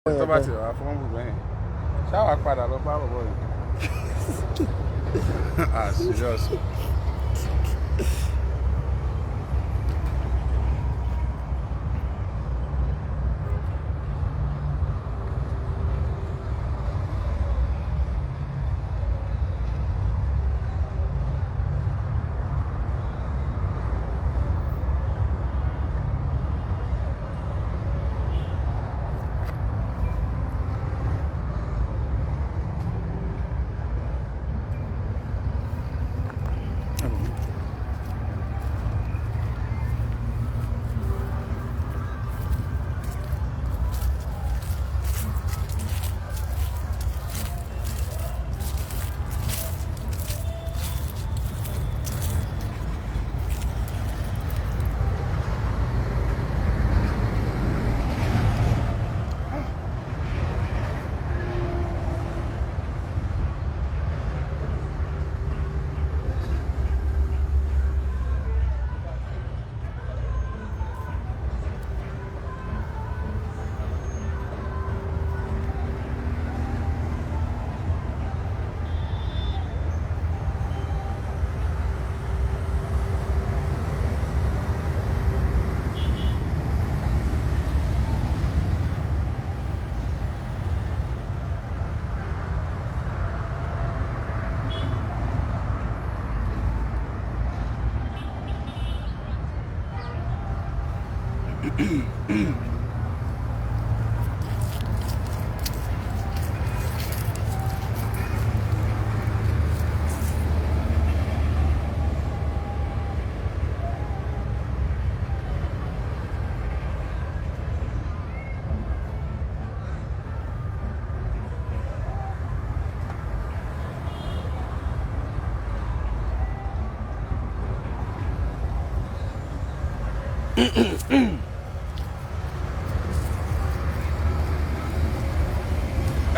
tó bá ti wà fún bùbẹ́yìn ṣáwà padà lọ bá bọ̀bọ̀ yìí. Serious.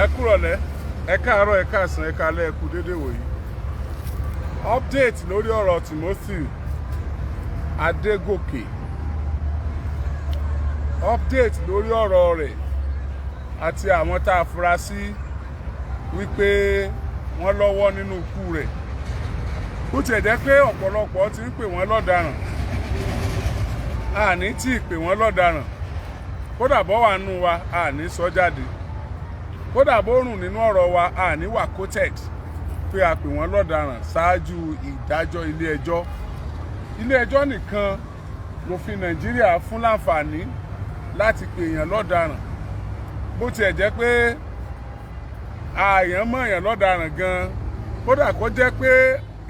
Ẹ kúrọ̀lẹ́, ẹ káàárọ̀, ẹ káàsán, ẹ káalẹ́, ẹ kú dédé wòyí. Update lórí ọ̀rọ̀ Timothy Adégòkè. Update lórí ọ̀rọ̀ rẹ̀ àti àwọn tá a fura sí wípé wọ́n lọ́wọ́ nínú ikú rẹ̀. Bó tiẹ̀ jẹ́ pé ọ̀pọ̀lọpọ̀ ti ń pè wọ́n lọ́daràn. Àní tí ì pè wọ́n lọ́daràn. Kódà bọ́ wà nù wa, àní sọ jáde. Kódà bó rùn nínú ọ̀rọ̀ wa, àní wà quoted pé a pè wọ́n lọ́daràn ṣáájú ìdájọ́ ilé ẹjọ́. Ilé ẹjọ́ nìkan lòfin Nàìjíríà fún láǹfààní láti pè èèyàn lọ́daràn. Bó tiẹ̀ jẹ́ pé àyàn mọ̀ èèyàn lọ́daràn gan, kódà kó jẹ́ pé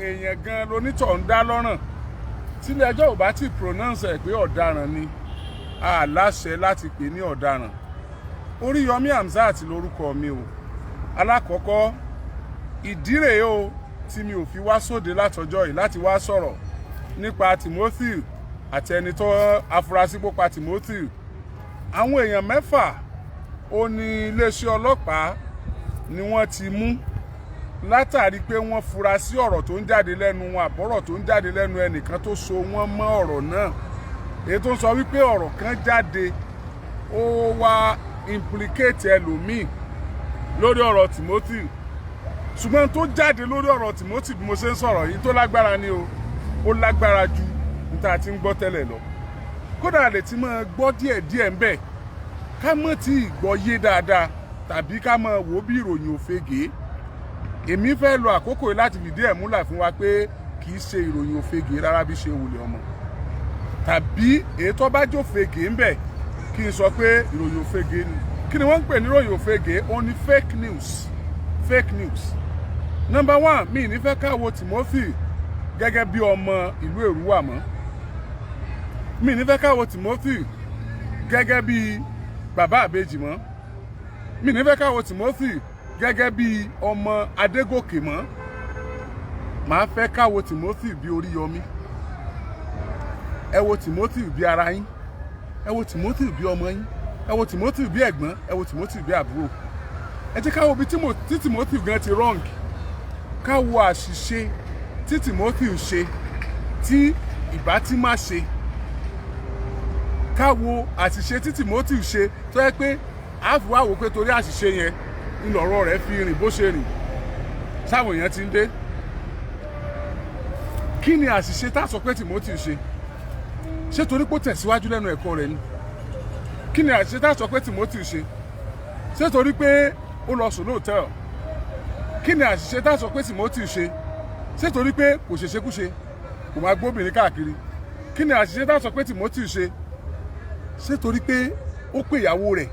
èèyàn gan lonítọ̀ ń dá lọ́ràn. Tí ilé ẹjọ́ ò bá ti pronounce ẹ̀ pé ọ̀daràn ni, a láṣẹ láti pè ní ọ̀daràn. Oríyọmí Hamzat lórúkọ mi o. Alákọ̀ọ́kọ́, ìdí rèé o tí mi ò fi wá sóde látọjọ́ yìí láti wá sọ̀rọ̀ nípa Timothy àti ẹni tó afurasí pópa Timothy. Àwọn èèyàn 6 ó ní iléeṣẹ́ ọlọ́pàá ni wọ́n ti mú látàrí pé wọ́n fura sí ọ̀rọ̀ tó ń jáde lẹ́nu wọn àbọ̀rọ̀ tó ń jáde lẹ́nu ẹnìkan tó so wọ́n mọ́ ọ̀rọ̀ náà. Èyí tó ń sọ wípé ọ̀rọ̀ kan jáde ó wá implicate ẹlòmíì lórí ọ̀rọ̀ Timothy. Ṣùgbọ́n tó jáde lórí ọ̀rọ̀ Timothy bí mo ṣe ń sọ̀rọ̀ yìí tó lágbára ni o. Ó lágbára ju níta tí ń gbọ́ tẹ́lẹ̀ lọ. Kódà lè ti máa gbọ́ díẹ̀díẹ̀ ń bẹ̀ ká mọ̀ tí ìgbọ́ yé dáadáa tàbí ká máa wò bí ìròyìn òfegè. Èmi fẹ́ lo àkókò yìí láti fìdí ẹ̀ múlẹ̀ fún wa pé kì í ṣe ìròyìn òfegè rárá bí ṣe wulẹ̀ ọmọ. Tàbí èyí tó bá jófegè ń bẹ̀ kí n sọ pé ìròyìn òfegè ni. Kí ni wọ́n ń pè ní ìròyìn òfegè? Ó ní fake news. Fake news. Number 1, mi ní fẹ́ ká wo Timothy gẹ́gẹ́ bí ọmọ ìlú Èrúwà mọ́. Mi ní fẹ́ ká wo Timothy gẹ́gẹ́ bí bàbá àbèjì mọ́. Mi ní fẹ́ ká wo Timothy gẹ́gẹ́ bí ọmọ Adégòkè mọ́. Màá fẹ́ ká wo Timothy bí Oríyọmí. Ẹ wo Timothy bí ara yín. Ẹ wo Timothy bí ọmọ yín. Ẹ wo Timothy bí ẹ̀gbọ́n. Ẹ wo Timothy bí àbúrò. Ẹ jẹ́ ká wo bí tí Timothy gan ti wrong. Ká wo àṣìṣe tí Timothy ṣe tí ìbá tí má ṣe. Ká wo àṣìṣe tí Timothy ṣe tó yẹ pé á fi wá wò pé torí àṣìṣe yẹn ńlọrọ̀ rẹ̀ fi rìn bó ṣe rìn sáwọn èèyàn ti ń dé. Kí ni àṣìṣe tá a sọ pé Timothy ṣe torí pé ó tẹ̀síwájú lẹ́nu ẹ̀kọ́ rẹ̀ ni? Kí ni àṣìṣe tá a sọ pé Timothy ṣe torí pé ó lọ sùn lóòtẹ́ẹ̀lì? Kí ni àṣìṣe tá a sọ pé Timothy ṣe torí pé kò ṣèṣekúṣe, kò máa gbóbìnrin káàkiri? Kí ni àṣìṣe tá a sọ pé Timothy ṣe torí pé ó pè ìyàwó rẹ̀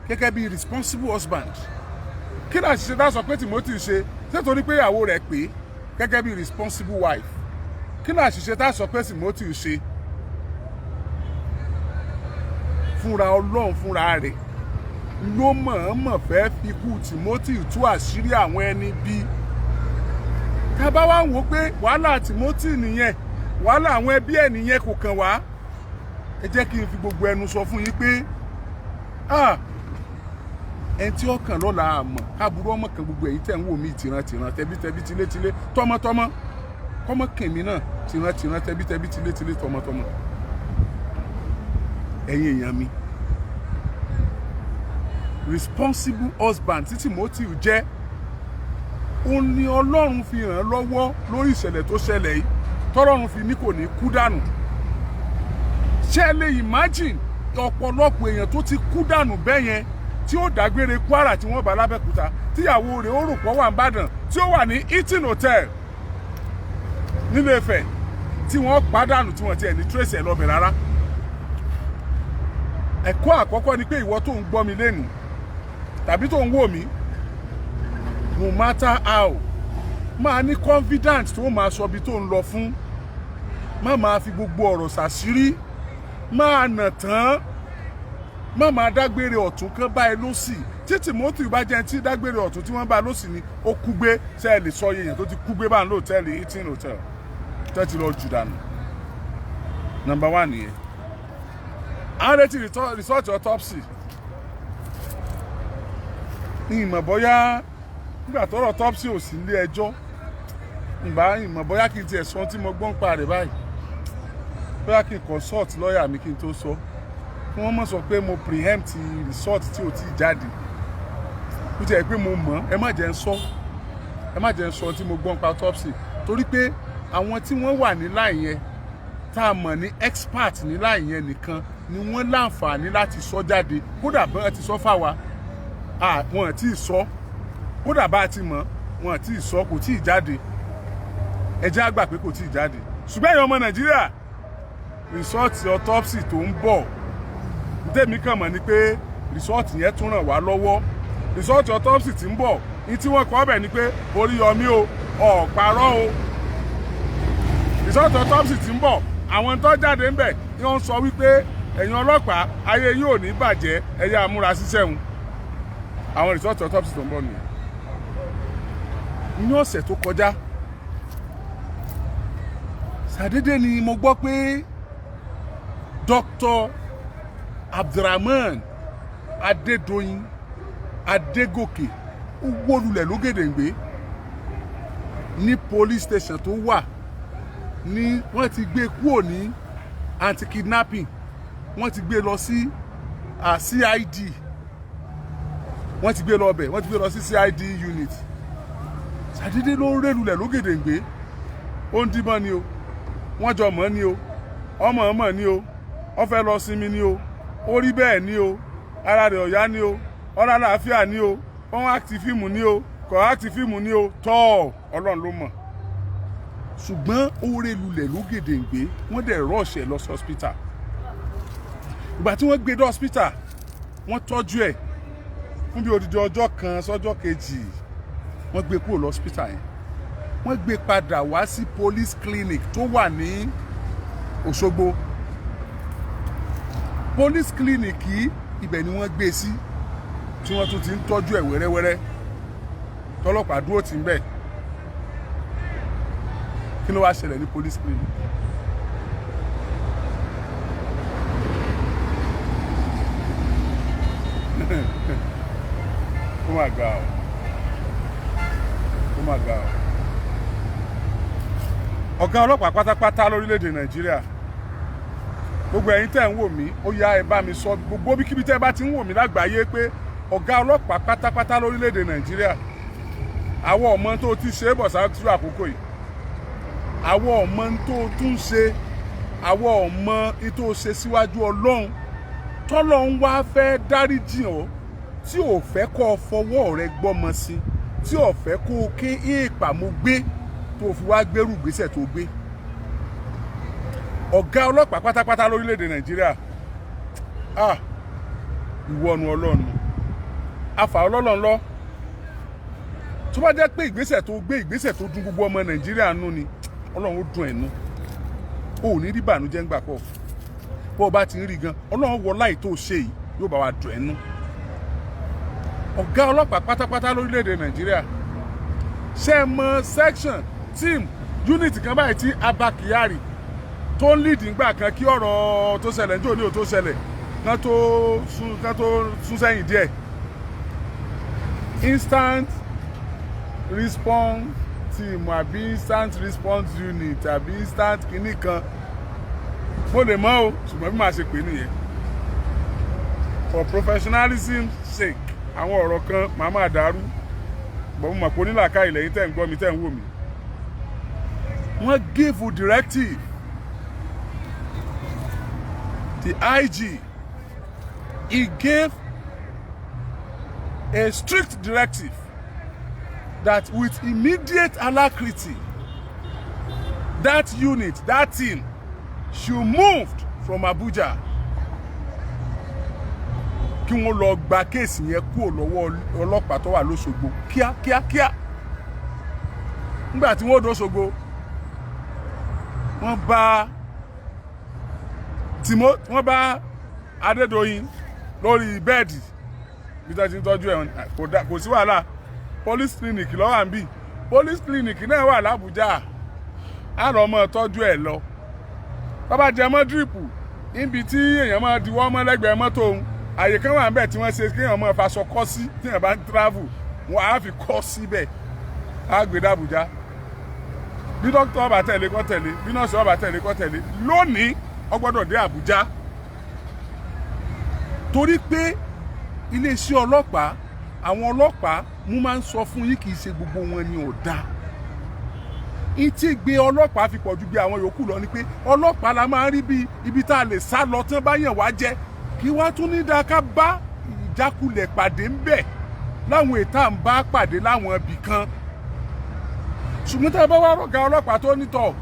gẹ́gẹ́ bí responsible husband? Kí ni àṣìṣe tá a sọ pé Timothy ṣe torí pé ìyàwó rẹ̀ pè gẹ́gẹ́ bí responsible wife? Kí ni àṣìṣe tá a sọ pé Timothy ṣe? Fúnra Ọlọ́run fúnra rẹ̀ ló mọ̀ọ́mọ̀ fẹ́ fi ikú Timothy tú àṣírí àwọn ẹni bí. Tá bá wá wò pé wàhálà Timothy nìyẹn, wàhálà àwọn ẹbí ẹ̀ nìyẹn, kò kàn wá. Ẹ jẹ́ kí n fi gbogbo ẹnu sọ fún yín pé ẹni tí ó kàn lọ́la àmọ́ káàbùrú ọmọ kan gbogbo èyí tẹ̀ ń wò mí tìrantìran tẹbítẹbí tilétilé tọmọtọmọ, kọ́mọ kèmí náà tìrantìran tẹbítẹbí tilétilé tọmọtọmọ. Ẹ̀yin èèyàn mi, responsible husband tí Timothy jẹ́, ó ní Ọlọ́run fi ràn lọ́wọ́ lórí ìṣẹ̀lẹ̀ tó ṣẹlẹ̀ yìí tọ́lọ́run fi ní kò ní kú dànù. Ṣé ẹ lè imagine ọ̀pọ̀lọpọ̀ èèyàn tó ti kú dànù bẹ́ẹ̀ yẹn tí ó dágbére Kwara tí wọ́n bá l'Abẹ́òkúta, tíyàwó rẹ̀ ó rò pọ̀ wà n'Íbàdàn, tí ó wà ní Hilton Hotel nílé Ifẹ̀, tí wọ́n pàdánù tí wọ́n ti ẹ̀ ní trace ẹ̀ lọ́bẹ̀ rárá. Ẹ̀kọ́ àkọ́kọ́ ni pé ìwọ tó ń gbọ́ mi lẹ́nu tàbí tó ń wò mí, no matter how, máa ní confidence tó máa sọ bí tó ń lọ fún. Má máa fi gbogbo ọ̀rọ̀ ṣàṣírí, máa nà tán, má máa dágbére ọ̀tún kan bá ẹ lọ́sì. Tí Timothy bá jẹ́ tí dágbére ọ̀tún tí wọ́n bá lọ́sì ni ó kú gbé, ṣe ẹ lè sọ yẹn tó ti kú gbé bá ń lọ́tẹ́ẹ̀lì Hilton Hotel tó ti lọ jù dànù. Number 1 nìyẹn. À ń retí result autopsy. Ní ìmọ̀ bóyá nígbà tọ́rọ̀ autopsy ò sí ilé ẹjọ́, ìmọ̀ bóyá kí n tiẹ̀ sọ tí mo gbọ́n pa rẹ̀ báyìí, bóyá kí n consult lawyer mi kí n tó sọ. Kí wọ́n mọ̀ sọ pé mo preempt result tí ò tí jáde. Ó jẹ́ pé mo mọ̀, ẹ má jẹ́ ń sọ tí mo gbọ́n pa autopsy, torí pé àwọn tí wọ́n wà ní line yẹn tá a mọ̀ ní expert ní line yẹn nìkan ni wọ́n láǹfààní láti sọ jáde. Kódà bá ti sọ fáwa, wọn tí ì sọ, kódà bá ti mọ̀ wọn tí ì sọ, kò tí ì jáde. Ẹ jẹ́ á gbà pé kò tí ì jáde. Ṣùgbọ́n ẹ̀yin ọmọ Nàìjíríà, result autopsy tó ń bọ̀, tèmi kàn mọ̀ ni pé result yẹn tún ràn wá lọ́wọ́. Result autopsy tí ń bọ̀, ní tí wọ́n kọ́ bẹ̀ ni pé Oríyọmí o, ọ̀pàrọ̀ o. Result autopsy tí ń bọ̀, àwọn tó jáde ń bẹ̀ ni wọ́n sọ wípé ẹ̀yin ọlọ́pàá, ayé yóò ní bàjẹ́, ẹ yá múra ṣiṣẹ́ wọn. Àwọn result autopsy tó ń bọ̀ nìyẹn. Ní ọ̀sẹ̀ tó kọjá, ṣàdédé ni mo gbọ́ pé Dr. Abdulrahman Adédoyin Adégòkè ó wó lulẹ̀ lógèdèǹgbé ní police station tó wà ní, wọ́n ti gbé kúrò ní anti-kidnapping, wọ́n ti gbé lọ sí CID, wọ́n ti gbé lọ bẹ̀, wọ́n ti gbé lọ sí CID unit. Ṣàdédé ló ń ré lulẹ̀ lógèdèǹgbé, ó ń díbọ́n ni o, wọ́n jọ mọ́ ni o, ọmọ ni o, wọ́n fẹ́ lọ sinmi ni o, ó rí bẹ́ẹ̀ ni o, ara rẹ̀ ọ̀yá ni o, ọ̀rá àlàáfíà ni o, wọ́n act fíìmù ni o, kò act fíìmù ni o, tọ́ Ọlọ́run ló mọ̀. Ṣùgbọ́n ó ré lulẹ̀ lógèdèǹgbé, wọ́n dẹ̀ rush ẹ̀ lọ sí hospital. Ìgbà tí wọ́n gbé dé hospital, wọ́n tọ́jú ẹ̀ fún bí odidi ọjọ́ kan sọ́jọ́ kejì, wọ́n gbé kúrò lọ hospital yẹn. Wọ́n gbé padà wá sí police clinic tó wà ní Òṣogbo. Police clinic yìí, ibẹ̀ ni wọ́n gbé sí, tí wọ́n tún ti ń tọ́jú ẹ̀ wẹ́rẹ́wẹ́rẹ́, tọ́lọ́pàá dúró tì ń bẹ̀. Kí ló wá ṣẹlẹ̀ ní police clinic? Oh my God. Oh my God. Ọ̀gá ọlọ́pàá pátápátá lórílẹ̀‐èdè Nàìjíríà, gbogbo ẹ̀yin tẹ́ ń wò mí, ó yá ẹ bá mi sọ gbogbo bíkíbi tẹ́ bá ti ń wò mí lágbàáyé pé ọ̀gá ọlọ́pàá pátápátá lórílẹ̀‐èdè Nàìjíríà àwọn ọmọ tó ti ṣe é bọ̀ sáájú àkókò yìí àwọn ọmọ tó tún ṣe àwọn ọmọ tó ṣe síwájú Ọlọ́run tọ́lọ́run wá fẹ́ dáríjì ọ́ tí ò fẹ́ kó o fọwọ́ rẹ gbọ́mọ sí tí ò fẹ́ kó o ké èèpàmọ́ gbé tó fi wá gbérù ìgbésẹ̀ tó gbé ọ̀gá ọlọ́pàá pátápátá lórílẹ̀‐èdè Nàìjíríà ìwọ́nu Ọlọ́run afa Ọlọ́run lọ tó bá jẹ́ pé ìgbésẹ̀ tó gbé ìgbésẹ̀ tó dùn gbogbo ọmọ Nàìjíríà nú ni Ọlọ́run ó dùn ẹ̀nu ó ní rí bànújẹ́ ń gbà pọ̀ bó o bá ti ń rí gan Ọlọ́run wọ láì tó ṣe yìí yóò bá wa dùn ẹ̀nu ọ̀gá ọlọ́pàá pátápátá lórílẹ̀‐èdè Nàìjíríà ṣe mọ section team unit kan báyìí tí Abba Kyari tó ń lead ńgbà kan kí ọ̀rọ̀ tó ṣẹlẹ̀ ní òní ò tó ṣẹlẹ̀ kan tó sún sẹ́yìn díẹ̀ instant response team àbí instant response unit àbí instant kìíní kan mo lè mọ̀ o ṣùgbọ́n bí màá ṣe pè nìyẹn for professionalism sake àwọn ọ̀rọ̀ kan màá máa dàrú bọ̀ mo mọ̀ pé onílàkà ilẹ̀ yìí tẹ̀ ń gbọ́ mi tẹ̀ ń wò mí wọ́n give a directive the IG he gave a strict directive that with immediate alacrity that unit that team should move from Abuja kí wọ́n lọ gba kéèsì yẹn kúrò lọ́wọ́ ọlọ́pàá tó wà lóṣogbo kíákíákíá nígbà tí wọ́n dóṣogbo wọ́n bá Adédoyin lórí bẹ́ẹ̀dì bí tó ti ń tọ́jú ẹ̀ kò sí wàhálà police clinic ló wà níbí police clinic náà wà l'Àbújá á lọ mọ́ tọ́jú ẹ̀ lọ tó bá jẹ mọ́ dírípù níbi tí èèyàn máa diwọ́ mọ́ lẹ́gbẹ̀ẹ́ mọ́tò òun àyè kan wà níbẹ̀ tí wọ́n ṣe kéèyàn máa faṣọ kọ́ sí tí èèyàn bá ń travel wọn á fi kọ́ síbẹ̀ á gbé d'Àbújá bí dókítà ọba tẹ̀lé kọ́ tẹ̀lé bí nọ́ọ̀sì ọba tẹ̀lé kọ́ tẹ̀lé lónìí ó gbọ́dọ̀ dé Àbújá torí pé iléeṣẹ́ ọlọ́pàá àwọn ọlọ́pàá mo máa ń sọ fún yín kì í ṣe gbogbo wọn ni ọ̀dà ìtì gbé ọlọ́pàá fi pọ̀ ju bí àwọn yòókù lọ ni pé ọlọ́pàá la máa ń rí bí ibi tá a lè sá lọ tán bá yàn wá jẹ́ kí wá tún ní dáa ká bá ìjákulẹ̀ pàdé ń bẹ̀ láwọn ètà ń bá pàdé láwọn ibì kan ṣùgbọ́n tá a bá wá rọ̀gá ọlọ́pàá tó nítọ̀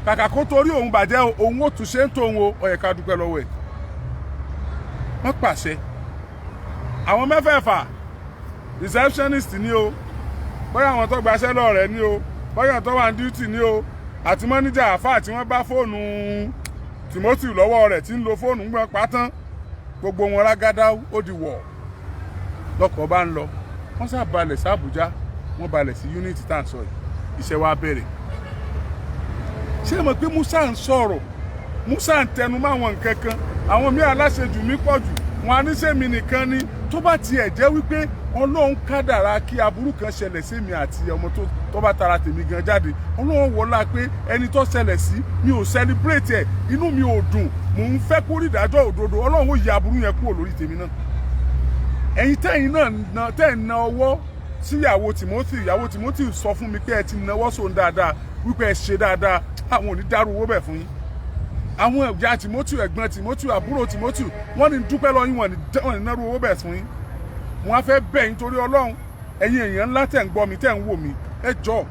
kàkà kó torí òun bàjẹ́ òun ó tún ṣe ń tó òun ó yẹ ká dúpẹ́ lọ́wọ́ ẹ̀ wọ́n pàṣẹ àwọn mẹ́fẹ̀ẹ̀fà receptionist ni o bóyá àwọn tó gbaṣẹ́ lọ́rẹ̀ ni o bóyá àwọn tó wà ní duty ni o àti mọ́níjà àfáà tí wọ́n bá fóònù Timothy lọ́wọ́ rẹ̀ tí ń lo fóònù gbọ́n pátán gbogbo wọn rágádá ó di wọ̀ lọ́kọ̀ bá ń lọ wọ́n sá balẹ̀ sí Àbújá wọ́n balẹ̀ sí unit tá à ń sọ yìí iṣẹ́ wa bẹ̀rẹ̀ ṣé mọ̀ pé Musa ń sọ̀rọ̀ Musa ń tẹnu mọ́ àwọn nǹkan kan àwọn míì aláṣejù mi pọ̀ jù wọn á ní sẹ́mi nìkan ni tó bá tiẹ̀ jẹ́ wípé Ọlọ́run kádàrá kí aburú kan ṣẹlẹ̀ sí mi àti ọmọ tó bá tara tèmi gan jáde Ọlọ́run wọlá pé ẹni tó ṣẹlẹ̀ sí mi ò celebrate ẹ̀ inú mi ò dùn mò ń fẹ́ kó rí ìdájọ́ òdodo Ọlọ́run ó yí aburú yẹn kúrò lórí tèmi náà ẹ̀yin tẹ́yin náà tẹ́ ń na ọwọ́ sí ìyàwó Timothy sọ fún mi pé ẹ ti nawọ́ sóun dáadáa wípé ẹ ṣe dáadáa àwọn ò ní dárú owó bẹ̀ fún yín àwọn ìyá Timothy ẹ̀gbọ́n Timothy àbúrò Timothy wọ́n ní dúpẹ́ lọ́yìn wọ́n ní nárú owó bẹ̀ fún yín wọ́n á fẹ́ bẹ̀ yín torí Ọlọ́run ẹ̀yin èèyàn ńlá tẹ̀ ń gbọ́ mi tẹ̀ ń wò mí ẹ jọ̀ọ́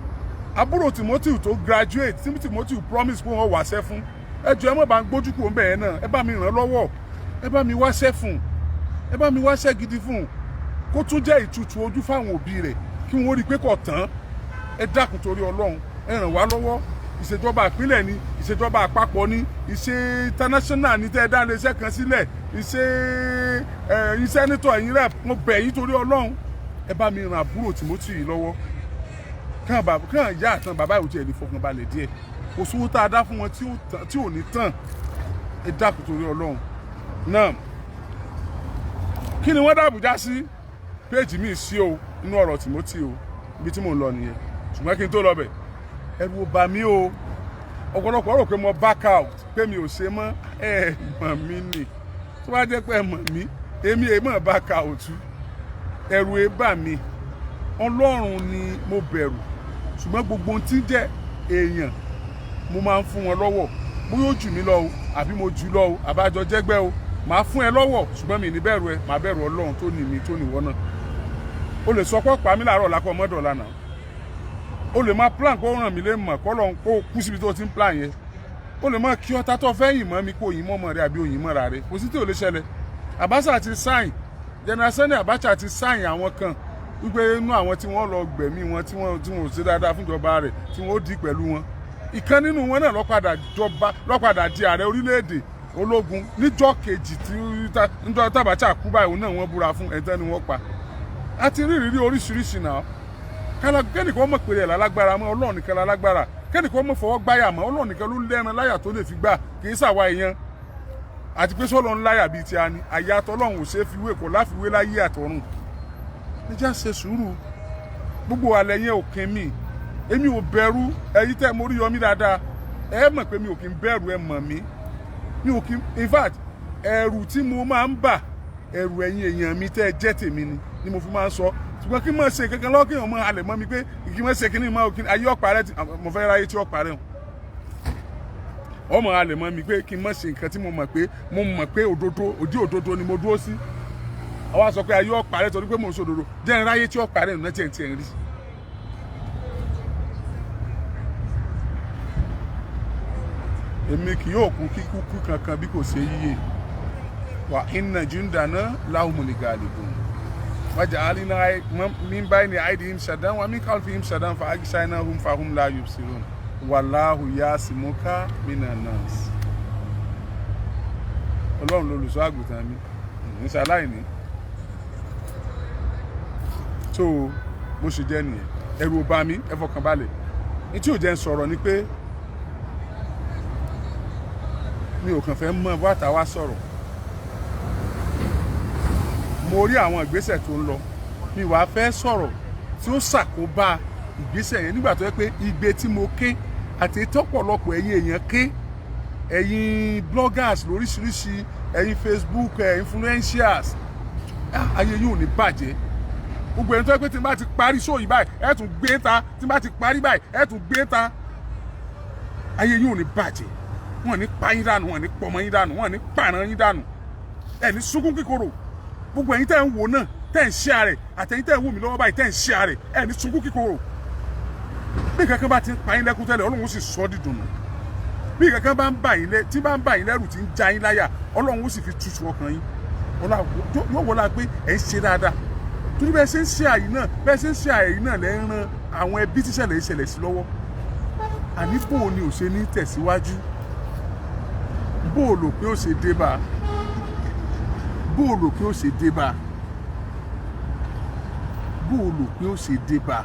àbúrò Timothy tó graduate Timothy promise pé wọ́n wàṣẹ́ fún ẹ jọ̀ọ́ ẹ má bá ń gbójú kúrò ńbẹ̀ yẹn náà ẹ bá mi ràn lọ́wọ́ ẹ bá mi wáṣẹ́ fún ẹ bá mi wáṣẹ́ gidi fún kó tún jẹ́ ìtutù ojú fáwọn òbí rẹ̀ kí wọ́n rí i pé kò tán ẹ dákun torí Ọlọ́run ẹ ràn wá lọ́wọ́ ìṣèjọba ìpínlẹ̀ ni ìṣèjọba àpapọ̀ ni ìṣe international ní tẹ́ ẹ dá iléeṣẹ́ kan sílẹ̀ ìṣe iṣẹ́ nítọ̀ ẹ̀yìn rẹ̀ mo bẹ̀ yín torí Ọlọ́run ẹ bá mi ràn àbúrò Timothy yìí lọ́wọ́ kàn ìyá àtàn bàbá ìwòjì ẹ̀ lè fọkàn balẹ̀ díẹ̀ kò sówó tá a dá fún wọn tí ò ní tàn ẹ dákun torí Ọlọ́run náà kí ni wọ́n dá Àbújá sí péèjì mi sí o inú ọ̀rọ̀ Timothy o ibi tí mò ń lọ nìyẹn ṣùgbọ́n kí n tó lọ bẹ̀ ẹ̀rù ò bà mí o ọ̀pọ̀lọpọ̀ rò pé mo back out pé mi ò ṣe mọ́ ẹ mọ̀ mí nì tó bá jẹ́ pé ẹ mọ̀ mí èmi ẹ mọ̀ back out ẹ̀rù ẹ bà mí Ọlọ́run ni mo bẹ̀rù ṣùgbọ́n gbogbo ohun tí jẹ́ èèyàn mo máa ń fún wọn lọ́wọ́ bóyá ó jù mí lọ o àbí mo jù lọ o àbájọ jẹ́gbẹ́ o màá fún ẹ lọ́wọ́ ṣùgbọ́n mi ní bẹ̀rù ẹ màá bẹ̀rù Ọlọ́run tó ní mi tó níwọ náà o lè sọ pé pa mí láàárọ̀ lápò mọ́dọ̀ lánàá o lè máa plan kó ràn mí lé mọ̀ kó lọ́n kó kú síbi tó ti ń plan yẹn o lè máa kí ọta tó fẹ́ yìn mọ́ mi kó yìn mọ́ ọmọ rẹ àbí òyìn mọ́ra rẹ kò sí tí ò lè ṣẹlẹ̀ Abacha ti sáìn General Sani Abacha ti sáìn àwọn kan wípé inú àwọn tí wọ́n lọ gbẹ̀mí wọn tí wọ́n ò ṣe dáadáa fún ìjọba rẹ̀ tí wọ́n ó dì pẹ̀lú wọn ìkan nínú wọn náà lọ́padà di ààrẹ orílẹ̀-èdè ológun níjọ́ kejì tí Abacha kú báyìí náà wọ́n búra fún ẹ̀tọ́ ni wọ́n pa a ti rí ìrírí oríṣiríṣi náà kẹ́nìkan mọ̀ pé ẹ̀ lálágbára mọ́ Ọlọ́run nìkan lálágbára kẹ́nìkan mọ̀ fọwọ́ gbáyà mọ́ Ọlọ́run nìkan ló lẹ́ran láyà tó lè fi gbà kì í ṣàwa èèyàn àti pé sọ́lọ́ ńláyà bíi ti a ni àyà tọ́lọ́run ò ṣeé fiwé kò láfiwé láyé àtọ̀run níjà ṣe sùúrù gbogbo alẹ́ yẹn ò kín mi èmi ò bẹ̀rù ẹ̀yin tẹ́ mo rí yọmí dáadáa ẹ mọ̀ pé mi ò kí ń bẹ̀rù ẹ mọ̀ mí mi ò kí in fact ẹ̀rù tí mo máa ń bà ẹ̀rù ẹ̀yin èèyàn mi tẹ́ ẹ jẹ́ tèmi ni mo fi máa ń sọ ṣùgbọ́n kí n máa ṣe kankan lọ́kì ọmọ alẹ̀ mọ́ mi pé kí n máa ṣe kíní máa òkè ayé ọ̀pá rẹ mo fẹ́ ráyé tí ọ̀pá rẹ hàn ọmọ alẹ̀ mọ́ mi pé kí n máa ṣe nǹkan tí mo mọ̀ pé òdodo ni mo dúró sí àwa sọ pé ayé ọ̀pá rẹ torí pé mo ń sòdodo jẹ́ n ráyé tí ọ̀pá rẹ nù tiẹ̀ ń rí. èmi kì yóò kú kíkú kankan bí kò ṣe yíyẹ wà inna jundana lahumul ghalibun waja'alna min bayni aydihim saddan wa min khalfihim saddan fa aghshaynahum fahum la yubsirun wallahu yasimuka minan nas. Ọlọ́run lolùṣọ́ àgùntàn mi ní ṣaláìní tó bó ṣe jẹ́ nìyẹn ẹ̀rù ò bà mí ẹ fọkàn balẹ̀ ní tí ò jẹ́ ń sọ̀rọ̀ ni pé mi ò kàn fẹ́ mọ bàtà wá sọ̀rọ̀ mo rí àwọn ìgbésẹ̀ tó ń lọ mi wàá fẹ́ sọ̀rọ̀ tí ó ṣàkóbá ìgbésẹ̀ yẹn nígbà tó yẹ pé igbe tí mo ké àti tọ́pọ̀lọpọ̀ ẹ̀yin èèyàn ké ẹ̀yin bloggers lóríṣiríṣi ẹ̀yin Facebook influencers ayé yóò ní bàjẹ́ gbogbo ẹni tó yẹ pé tí n bá ti parí show yìí báyìí ẹ tún gbé ta tí n bá ti parí báyìí ẹ tún gbé ta ayé yóò ní bàjẹ́ wọn ní pa yín dànù wọn ní pọmọ yín dànù wọn ní pààrọ̀ yín dànù ẹ ní sunkún kíkorò gbogbo ẹ̀yin tẹ́ ń wò náà tẹ́ ń share rẹ̀ àtẹ̀yin tẹ́ ń wò mí lọ́wọ́ báyìí tẹ́ ń share rẹ̀ ẹ ní sunkún kíkorò bí kankan bá ti ń pa yín lẹ́kún tẹ́lẹ̀ Ọlọ́run ó sì sọ dídùnnú bí kankan bá ń bà yín lẹ́rù tí ń já yín láyà Ọlọ́run ó sì fi tutù ọkàn yín yóò wọlá pé ẹ ń ṣe dáadáa torí bẹ́ẹ̀ ṣe ń ṣe àyè náà bẹ́ẹ̀ ṣe ń ṣe àyè náà lẹ́ ń ran àwọn ẹbí tíṣẹ̀lẹ̀ ìṣẹ̀lẹ̀ sí lọ́wọ́ àní bò ni ò ṣe ní tẹ̀síwájú bó o lò pé ó ṣe dé bá bó o lò pé ó ṣe dé bá bó o lò pé ó ṣe dé bá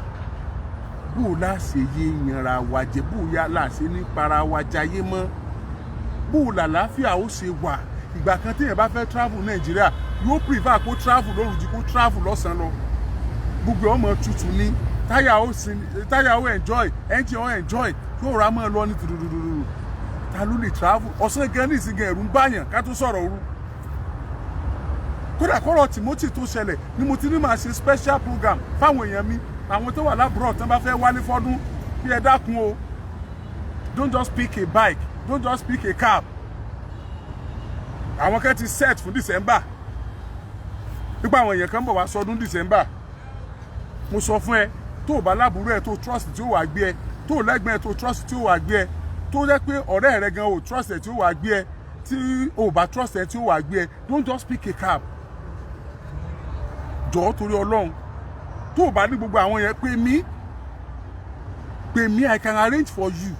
bó o láṣẹ yé yanra wa jẹ bó o yá láṣẹ ní para wa jayé mọ́ bó o làlàáfíà ó ṣe wà ìgbà kan téèyàn bá fẹ́ travel Nàìjíríà yóò prefer kó travel lóru ju kó travel lọ́sàn-án lọ gbogbo ọmọ tutù ní táyà ó enjoy engine ó enjoy yóò ra mọ́ ẹ lọ ní dùdùdùdù ta ló lè travel ọ̀sán gan ní ìsìnkú ẹ̀rù ń báyàn ká tó sọ̀rọ̀ òru kódà kọ́rọ̀ Timothy tó ṣẹlẹ̀ ni mo ti ní máa ṣe special program fáwọn èèyàn mi àwọn tó wà lábúrò tán bá fẹ́ wálé fọ́dún bí ẹ dákun o don't just pick a bike don't just pick a cab àwọn kan ti set fún December nípa àwọn èèyàn kan bọ̀ wá sọdún December mo sọ fún ẹ tó o bá lábúrò ẹ tó trust tí ó wà gbé ẹ tó o lẹ́gbẹ̀ẹ́ tó trust tí ó wà gbé ẹ tó jẹ́ pé ọ̀rẹ́ rẹ gan o trust ẹ tí ó wà gbé ẹ tí o bá trust ẹ tí ó wà gbé ẹ don't just pick a cab jọ̀ọ́ torí Ọlọ́run tó o bá ní gbogbo àwọn yẹn pè mí I can arrange for you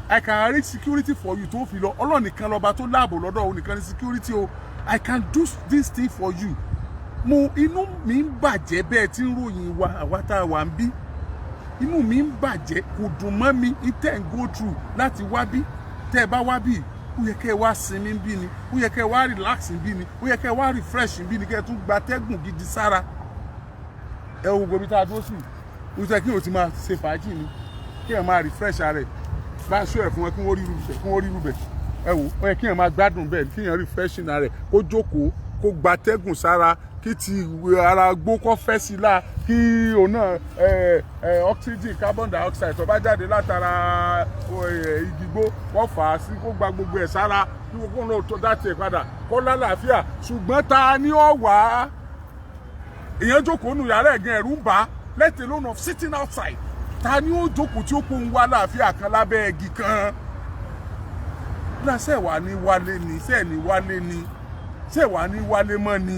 I can arrange security for you tó fi lọ Ọlọ́run nìkan lọ́ba tó láàbò lọ́dọ̀ òun nìkan ní security o I can do this thing for you mo inú mi ń bàjẹ́ bẹ́ẹ̀ tí ń ròyìn wa àwa tá a wà ń bí inú mi ń bàjẹ́ kò dùn mọ́ mi tẹ́ ń go through láti wá bí tẹ́ ẹ bá wá bí ó yẹ kẹ́ ẹ wá sinmi bí ni ó yẹ kẹ́ ẹ wá relax bí ni ó yẹ kẹ́ ẹ wá refresh bí ni kẹ́ ẹ tún gba tẹ́gùn gidi sára ẹ wo gbogbo ibi tá a dúró sí ó yẹ kí o ti máa ṣe fàájì ni kí ẹ máa refresh ara ẹ bá a ṣó ẹ fún ẹ kí wọ́n rí irú bẹ̀ ẹ wò ó yẹ kí ẹ máa gbádùn bẹ́ẹ̀ kí ẹ refresh ara ẹ kó jókòó kó gbatẹ́gùn sára kí ti ara gbó kó fẹ́ sí la kí òun náà oxygen carbon dioxide tó bá jáde látara igi gbó wọ́n fà á sí kó gba gbogbo ẹ̀ sára kí wọ́n náà tó dá tiẹ̀ padà kó lálàáfíà ṣùgbọ́n ta ni ó wà á èèyàn jókòó nù yàrá ẹ̀gán ẹ̀rù ń bà á let alone of sitting outside ta ni ó jókòó tí ó kó ń wá láàfíà kan lábẹ́ igi kan náà ṣe wà ní wálé ni ṣe ní wálé ni ṣe wà ní wálé mọ́ ni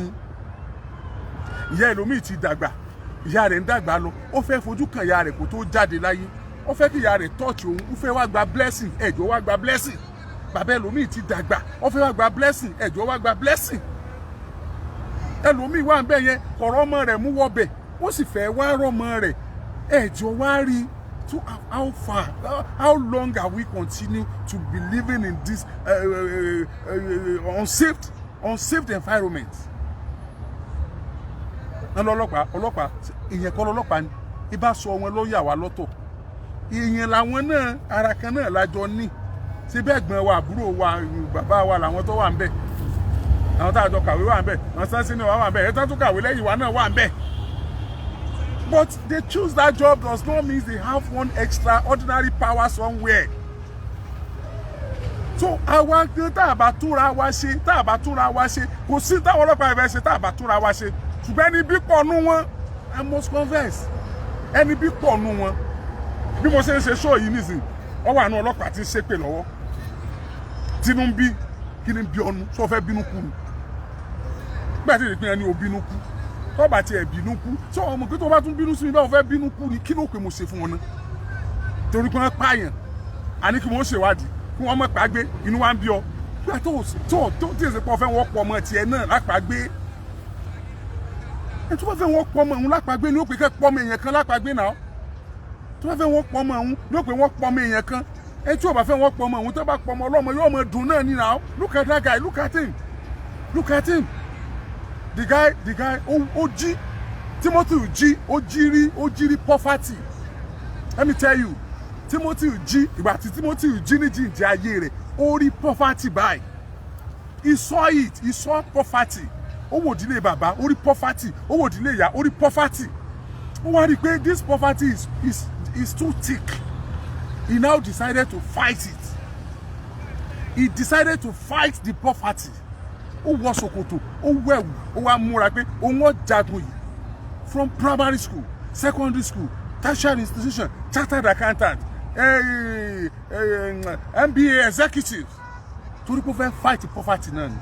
ìyá ẹlòmíì ti dàgbà ìyá rẹ̀ ń dàgbà lọ ó fẹ́ fojú kan ìyá rẹ̀ kó tó jáde láyé ó fẹ́ kí ìyá rẹ̀ tọ́ọ̀tì òun ó fẹ́ wá gba blessing ẹ̀jọ̀ wá gba blessing bàbá ẹlòmíì ti dàgbà ó fẹ́ wá gba blessing ẹ̀jọ̀ wá gba blessing ẹlòmíì wà ń bẹ̀ yẹn ọ̀rọ̀ ọmọ rẹ̀ mú wọbẹ̀ ó sì fẹ́ wá rọ́mọ rẹ̀ ẹ̀jọ̀ wá rí to how far how long are we continue to be living in this unsafe environment. ọlọ́pàá ìyẹn kọ́ lọ́lọ́pàá ni ibà sọ wọn ló yà wá lọ́tọ̀ ìyẹn làwọn náà ara kan náà lájọ ní ṣé bẹ́ẹ̀ gbọ́n wa àbúrò wa bàbá wa làwọn tó wà ń bẹ̀ àwọn tá a jọ kàwé wà ń bẹ̀ àwọn sáńsì náà wà ń bẹ̀ ẹ̀ tán tó kàwé lẹ́yìn wa náà wà ń bẹ̀. But they choose that job does not mean they have one extraordinary power somewhere. So àwa gan tá a bá túnra wa ṣe kò sí táwọn ọlọ́pàá ẹ̀fẹ̀ ṣe tá a bá túnra wa ṣe ṣùgbọ́n ẹni bí pọ̀ nú wọn I must confess ẹni bí pọ̀ nú wọn bí mo ṣe ń ṣe show yìí nísìnyí wọ́n wà ní ọlọ́pàá tí ń ṣépè lọ́wọ́ tínú ń bí kí ni bí ọnu tó fẹ́ bínú kú ni gbà tí ìpín ẹni ò bínú kú tó bá tiẹ̀ bínú kú tí ọmọ pé tó bá tún bínú sí mi báwo fẹ́ bínú kú ni kí ló pé mo ṣe fún wọn náà torí pé wọ́n pààyàn àní kí wọ́n ṣèwádìí kí wọ́n mọ̀ pàgbé inú wa ń bí ọ gbà tó tí èsì pọ̀ fẹ́ wọ́n pọ̀ ọmọ tiẹ̀ náà lápàgbé ẹ̀ tó bá fẹ́ wọ́n pọ̀ ọmọ òun lápàgbé ni ó pè kẹ́ pọ̀ ọmọ èèyàn kan lápàgbé náà tó bá fẹ́ wọ́n pọ̀ ọmọ òun ni ó pè wọ́n pọ̀ ọmọ èèyàn kan ẹ̀ tí ò bá fẹ́ wọ́n pọ̀ ọmọ òun tó bá pọ̀ ọmọ ọlọ́mọ yóò mọ dùn náà ní náà look at that guy look at him the guy ó jí Timothy ó jí poverty let me tell you Timothy jí ìgbà tí Timothy jí ní jíǹde ayé rẹ̀ ó rí poverty báyìí he saw poverty ó wò dílé bàbá ó rí poverty ó wò dílé ìyá ó rí poverty ó wá rí i pé this poverty is too thick he now decided to fight it he decided to fight the poverty ó wọ ṣòkòtò ó wẹ̀wù ó wá múra pé òun ó jagun yìí from primary school secondary school tertiary institution chartered accountant MBA executive torí pé ó fẹ́ fight poverty náà ni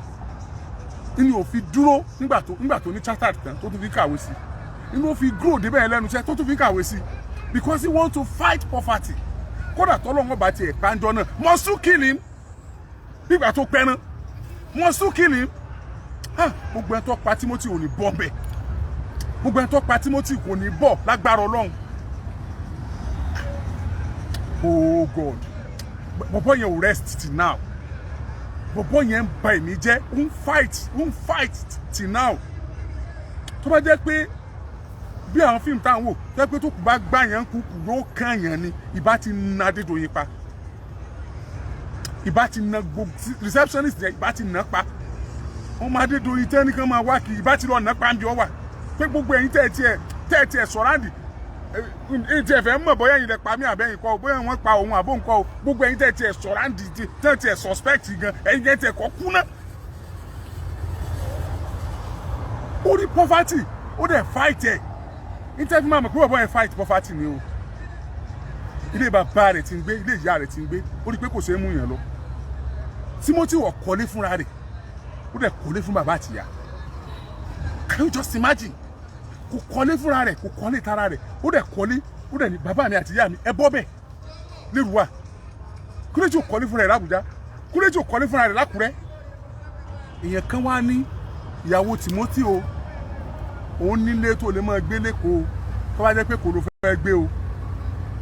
inú ò fi dúró nígbà tó ní chartered kan tó tún fi kàwé sí inú ò fi grow débẹ̀ lẹ́nu iṣẹ́ tó tún fi kàwé sí because he want to fight poverty kódà tọ́lọ́wọ́n bá tiẹ̀ pàǹjọ náà must you kill him nígbà tó pẹ́ náà must you kill him gbogbo ẹni tó pa Timothy ò ní bọ́ bẹ́ẹ̀ gbogbo ẹni tó pa Timothy kò ní bọ̀ lágbára Ọlọ́run oh God bọ̀bọ̀ yẹn ò rest till now bọ̀bọ̀ yẹn ń ba èmi jẹ́ ń fight till now tó bá jẹ́ pé bí àwọn fíìmù táwọn wò jẹ́ pé tó kù bá gbá yẹn kúkú yóò kàn yẹn ni ìbá ti na Adédoyin pa ìbá ti na gbogbo receptionist yẹn ìbá ti na pa ọmọ Adédoyin tẹ́ nìkan máa wá kí ìbá ti lọ na pa ń bí ọ wà pé gbogbo ẹ̀yin tẹ́ ẹ sọ̀ráǹdì tí ẹ fẹ́ mọ̀ bóyá ẹ̀yin lẹ pa mí àbẹ́yìn kọ́ bóyá wọ́n pa òun àbó nǹkan o gbogbo ẹ̀yin tẹ́ ẹ sọ̀ráǹdì tẹ́ ẹ suspect gan ẹ̀yin tẹ́ ẹ kọ́ kú náà. ó rí poverty ó dẹ̀ fight ẹ̀ nítorí máa mọ̀ pé bàbá yẹn fight poverty ni o ilé bàbá rẹ̀ ti ń gbé ilé ìyá rẹ̀ ti ń gbé ó rí pé kò ṣeé mú yàn lọ Timothy wọ̀ kọ́lé fúnra rẹ̀ ó dẹ̀ kọ́lé fún bàbá àtìyá can you just imagine kò kọ́lé fúnra rẹ̀ kò kọ́lé tara rẹ̀ ó dẹ̀ kọ́lé ó dẹ̀ ní bàbá mi àtìyá mi ẹ bọ́ bẹ́ẹ̀ lérúwà kúrẹ́jì ò kọ́lé fúnra rẹ̀ l'Àbújá kúrẹ́jì ò kọ́lé fúnra rẹ̀ l'Àkúrẹ́ èèyàn kan wá ní ìyàwó Timothy o òun nílé tó lè máa gbé lẹ́kọ̀ọ́ tó bá jẹ́ pé kò ló fẹ́ gbé o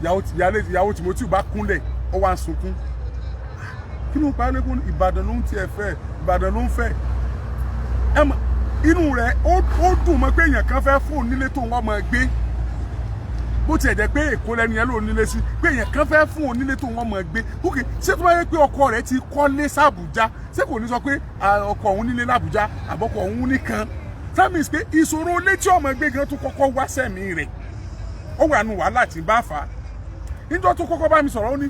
ìyàwó Timothy bá kúnlẹ̀ ó wá ń sunkún kí ló ń parí lẹ́kùn Ìbàdàn ló ń tiẹ̀ fẹ́ Ìbàdàn ló ń fẹ́ inú rẹ̀ ó dùn mọ́ pé èèyàn kan fẹ́ fóun nílé tó wọ́n máa gbé bó tiẹ̀ jẹ́ pé Èkó lẹ́ni yẹn ló nílé sí pé èèyàn kan fẹ́ fún onílé tó wọ́n mọ̀ gbé ok ṣé tó bá yẹ pé ọkọ rẹ̀ ti kọ́lé sàbújá ṣé kò ní sọ pé ọkọ òun nílé làbújá àbọ̀kọ òun nìkan that means pé ìṣòro létí ọmọ gbé gan tó kọ́kọ́ wá sẹ́mi rẹ̀ ó wà nù wàhálà tí bá fà á níjọ́ tó kọ́kọ́ bá mi sọ̀rọ̀ ó ní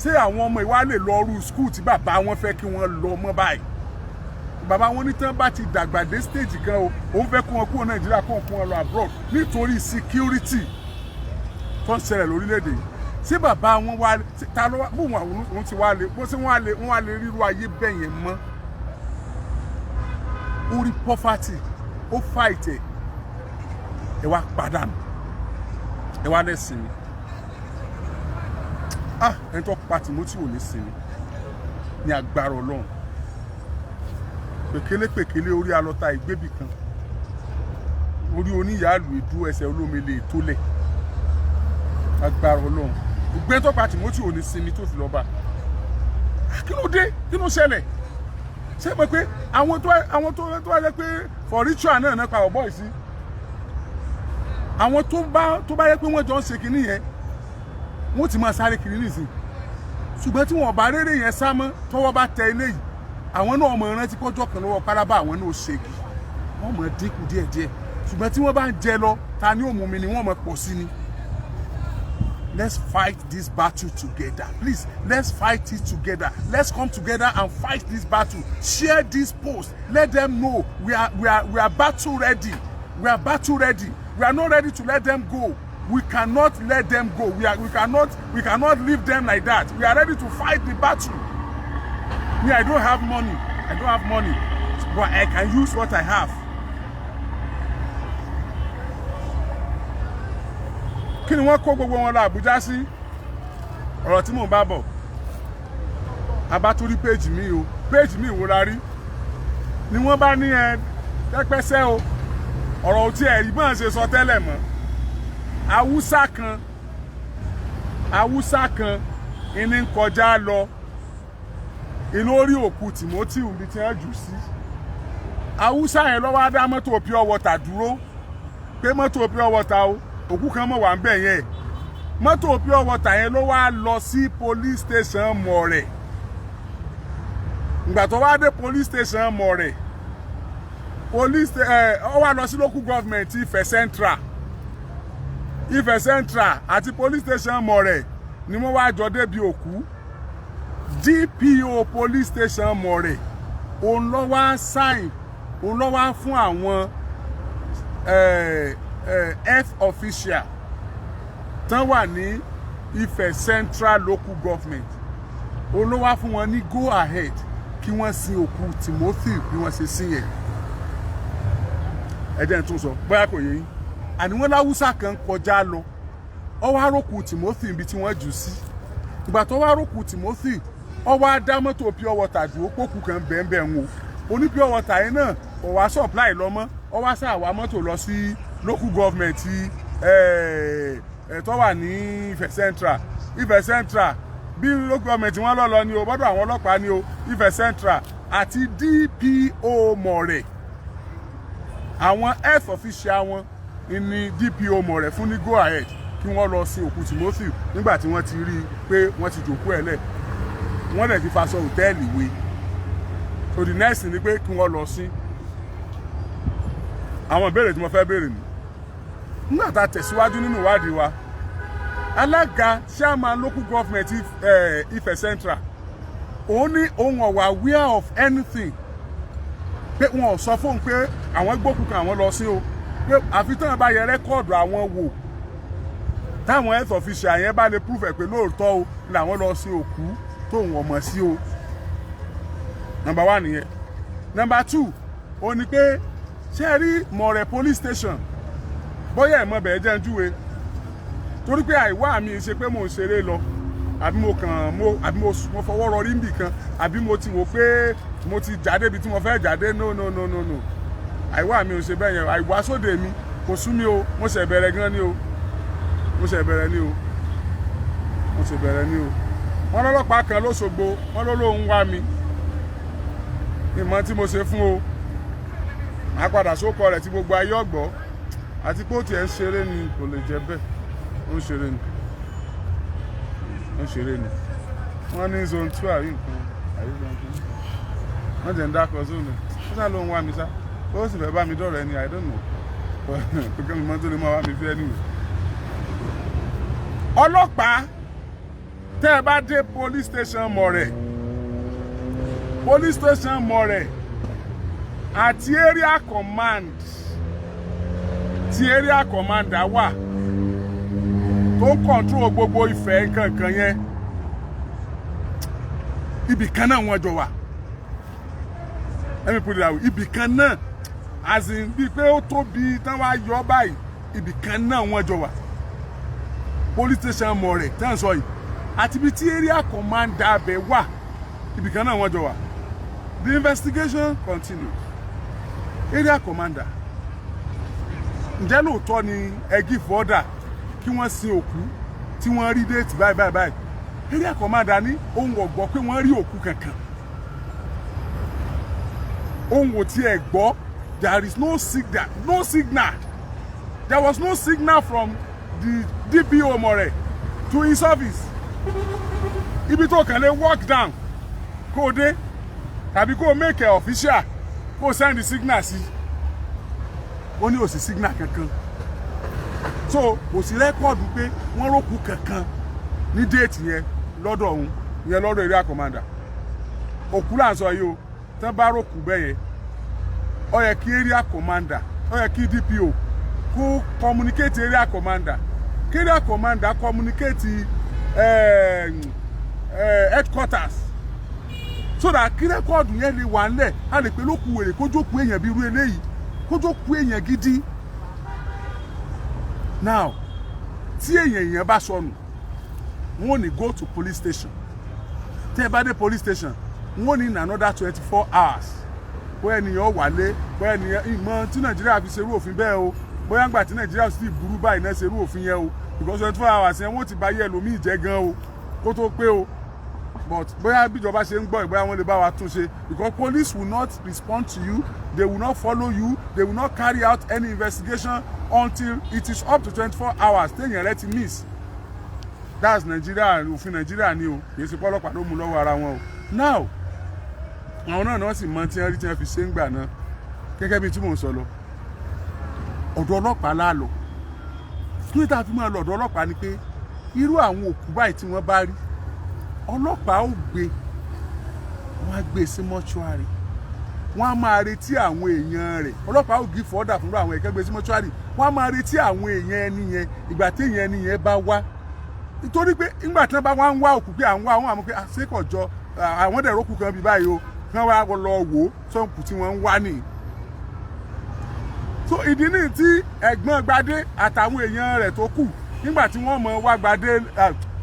ṣé àwọn ọmọ ìwà lè lọ rú skul tí bàbá wọn fẹ́ kí wọ́n lọ mọ́ báyìí bàbá wọn ní tán bá ti dàgbà dé stage kan o òun fẹ́ kó wọn kúrò Nàìjíríà kó wọn lọ abroad nítorí security tó ń ṣẹlẹ̀ lórílẹ̀‐èdè yìí ṣé bàbá wọn wá ta ló wá bó wọn ti wá lè bó ṣe wọn wá lè ríru ayé bẹ́ẹ̀ yẹn mọ́ ó rí poverty ó fight ẹ wá pàdánù ẹ wá lẹ́sìn mi ẹni tó pa Timothy ò ní sinmi ní agbára Ọlọ́run pèkélé orí alọ́ta ìgbébì kan orí oníyàálù ìdú ẹsẹ̀ olómele ìtólẹ̀ agbára Ọlọ́run ìgbẹ́ tó pa Timothy ò ní sinmi tó fi lọ bá kí ló dé kí ló ṣẹlẹ̀ ṣé mọ̀ pé àwọn tó wá jẹ́ pé for ritual náà pa ọ̀bọ̀ yìí sí àwọn tó bá yẹ pé wọ́n jọ ń ṣe kinní yẹn wọ́n ti máa sáré kiri nísìn ṣùgbọ́n tí wọ́n bá rere yẹn sá mọ́ tọ́wọ́ bá tẹ ilé yìí àwọn náà mọ̀ rántí pọ́jọ́ kan lọ́wọ́ pálábá àwọn náà ṣègì wọ́n mọ̀ dínkù díẹ̀díẹ̀ ṣùgbọ́n tí wọ́n bá ń jẹ lọ ta ni ó mú mi ni wọ́n mọ̀ pọ̀ sí ni. Let's fight this battle together. Please, let's fight it together. Let's come together and fight this battle. Share this post. Let them know we are battle ready. We are battle ready. We are not ready to let them go. We cannot let them go. We cannot leave them like that. We are ready to fight the battle. Me, I don't have money. But I can use what I have. Kí ni wọ́n kó gbogbo wọn lọ Àbújá sí ọ̀rọ̀ tí mò ń bá bọ̀ abátúrí péjì mi wo la rí ni wọ́n bá ní pẹ́pẹ́sẹ́ o ọ̀rọ̀ ò tí ẹ̀rí bọ́n ṣe sọ tẹ́lẹ̀ mọ́ Haúsá kan ìní ń kọjá lọ inú orí òkú Timothy ibi tí wọ́n jù sí Haúsá yẹn lọ́wọ́ á dá mọ́tò pure water dúró pé mọ́tò pure water o òkú kan mọ̀ wà ń bẹ̀ yẹn mọ́tò pure water yẹn ló wá lọ sí police station Mọ̀rẹ̀ ìgbà tó wá dé police station Mọ̀rẹ̀ ó wá lọ sí local government Ifẹ̀ Central àti police station Mọ̀rẹ̀ ni wọ́n wá jọ débi òkú DPO police station Mọ̀rẹ̀ òun ló wá sign òun ló wá fún àwọn F official tán wà ní Ifẹ̀ Central local government òun ló wá fún wọn ní go ahead kí wọ́n sin òkú Timothy bí wọ́n ṣe sin yẹn ẹ̀jẹ̀ tún sọ bóyá kò yé yín àní wọ́n láwùsá kan kọjá lọ ó wá rókù Timothy ibi tí wọ́n jù sí ìgbà tó wá rókù Timothy ó wá dá mọ́tò pure water dúró pókù kan bẹ́ẹ̀ ń wo oní pure water yẹn náà ó wá supply lọ mọ́ ó wá sá àwa mọ́tò lọ sí local government tó wà ní Ifẹ̀ Central bí local government wọn lọ ni o bọ́dọ̀ àwọn ọlọ́pàá ni o Ifẹ̀ Central àti DPO Mọ̀rẹ̀ àwọn F official wọn ní DPO Mọ̀rẹ̀ fún ní go ahead kí wọ́n lọ sin òkú Timothy nígbà tí wọ́n ti rí i pé wọ́n ti jòkó ẹ̀ lẹ̀ wọ́n dẹ̀ ti faṣọ hòtẹ́ẹ̀lì wé so the next ni pé kí wọ́n lọ sí àwọn ìbéèrè tí mo fẹ́ béèrè ni nígbà tá a tẹ̀síwájú nínú ìwádìí wa alága chairman local government Ifẹ̀ Central òun ní òun ọ̀wà aware of anything pé wọn ò sọ fóun pé àwọn gbókùn kan àwọn lọ sí o pé àfi tán bá yẹ rẹ́kọ̀dù àwọn wò táwọn health official yẹn bá lè prove ẹ̀ pé lóòótọ́ o làwọn lọ sí òkú tóun ọmọ sí o number 1 nìyẹn number 2 ó ní pé ṣé rí Mọ̀rẹ̀ police station bóyá ẹ̀ mọ̀ bẹ́ẹ̀ jẹ́ ń júwe torí pé àìwá mi ṣe pé mò ń ṣeré lọ àbí mo fọwọ́ rọrí níbì kan àbí mo ti wò pé mo ti jáde ibi tí mo fẹ́ jáde no àìwá mi ò ṣe bẹ́ẹ̀ yẹn àìwá sóde mi kò sú mi o mo ṣẹ̀ bẹ̀rẹ̀ gan ni o wọ́n lọ́lọ́pàá kan lóṣogbo wọ́n ló lóun wá mi ìmọ̀ tí mo ṣe fún o máa padà sókọ rẹ̀ tí gbogbo ayé ọ̀gbọ́ àti pé ó tiẹ̀ ń ṣeré ni kò lè jẹ́ bẹ́ẹ̀. ó ń ṣeré ni wọ́n ní zone 2 àrí nǹkan wọ́n jẹ́ ń dákọ̀ zone ó sá ló ń wá mi sá ó sì fẹ́ bá mi dọ̀rọ̀ ẹni I don't know pé mi mọ́ tó lè máa wá mi fi ẹni wò. ọlọ́pàá tẹ́ ẹ bá dé police station Mọ̀rẹ̀ àti area command tí area commander wà tó ń control gbogbo Ifẹ̀ nǹkan yẹn ibì kan náà wọ́n jọ wà. Let me put it that way. Ibì kan náà as in bí pé ó tóbi tán wá yọ báyìí ibì kan náà wọ́n jọ wà. Police station Mọ̀rẹ̀ tán sọ yìí àti bí tí area commander abẹ wà ibì kan náà wọ́n jọ wà. The investigation continues. Area commander ǹjẹ́ lóòótọ́ ni ẹ give order kí wọ́n sin òkú tí wọ́n rí déètì báyìí. Area commander ní ohun ọ̀gbọ́ pé wọ́n rí òkú kankan. Ohun ò tiẹ̀ gbọ́ there is no signal. There was no signal from the DPO Mọ̀rẹ̀ to his office. Ibi tó kàn lè walk down kó dé tàbí kó make it official kó send the signal sí. Ó ní ó sì signal kankan. So kò sí rẹ́kọ̀dù pé wọ́n rókú kankan ní déètì yẹn lọ́dọ̀ òun yẹn lọ́dọ̀ area commander. Òkú là ń sọ yìí o tán bá rókú bẹ́ẹ̀ yẹn ó yẹ kí area commander ó yẹ kí DPO kó communicate area commander kí area commander communicate headquarters so that kí rẹ́kọ̀dù yẹn lè wà ńlẹ̀ a lè pè lókù wèrè kó jókòó èèyàn bí irú eléyìí kó jókòó èèyàn gidi. Now tí èèyàn bá sọnù wọ́n ní go to police station tẹ́ ẹ bá dé police station wọ́n ní in another 24 hours bóyá ènìyàn wálé bóyá ènìyàn ìmọ̀ tí Nàìjíríà fi ṣerú òfin bẹ́ẹ̀ o bóyá ńgbà tí Nàìjíríà sì burú báyìí náà ṣerú òfin yẹn o because 24 hours yẹn wọ́n ti bá yẹ ẹlòmíì jẹ́ gan o kó tó pé o but bóyá bíjọba ṣe ń gbọ́ bóyá wọ́n lè bá wa tún ṣe because police will not respond to you, they will not follow you, they will not carry out any investigation until it is up to 24 hours téèyàn rẹ ti miss. That's Nigeria, òfin Nigeria ni o kì í ṣe pọ́lọ́pàá ló mú lọ́wọ́ ara wọn o. Now àwọn náà wọ́n sì mọ tí wọ́n rí tí wọ́n fi ṣe ń gbà náà gẹ́gẹ́ bí tí mò ń sọ lọ ọ̀dọ̀ ọlọ́pàá láàlọ́ kí ló tà fi máa lọ ọ̀dọ̀ ọlọ́pàá ni pé irú àwọn òkú báyìí tí wọ́n bá rí ọlọ́pàá ó gbé wọ́n á gbé sí mọ́ṣúárì wọ́n á máa retí àwọn èèyàn rẹ̀ ọlọ́pàá ó give order fún àwọn ẹ̀kẹ́ gbé sí mọ́ṣúárì wọ́n á máa retí àwọn èèyàn ẹni yẹn ìgbà tí èèyàn ẹni yẹn bá wá nítorí pé nígbà tí wọ́n bá wá ń wá òkú pé àwọn àmọ́ pé àṣekọ̀jọ àwọn dẹ̀rọ òkú kan bí báyìí o wọ́n wá lọ wò ó sọ́nkù tí wọ́n ń wá nìyí. So ìdí nìyí tí ẹ̀gbọ́n Gbadé àtàwọn èèyàn rẹ̀ tó kù nígbà tí wọ́n mọ̀ wá Gbadé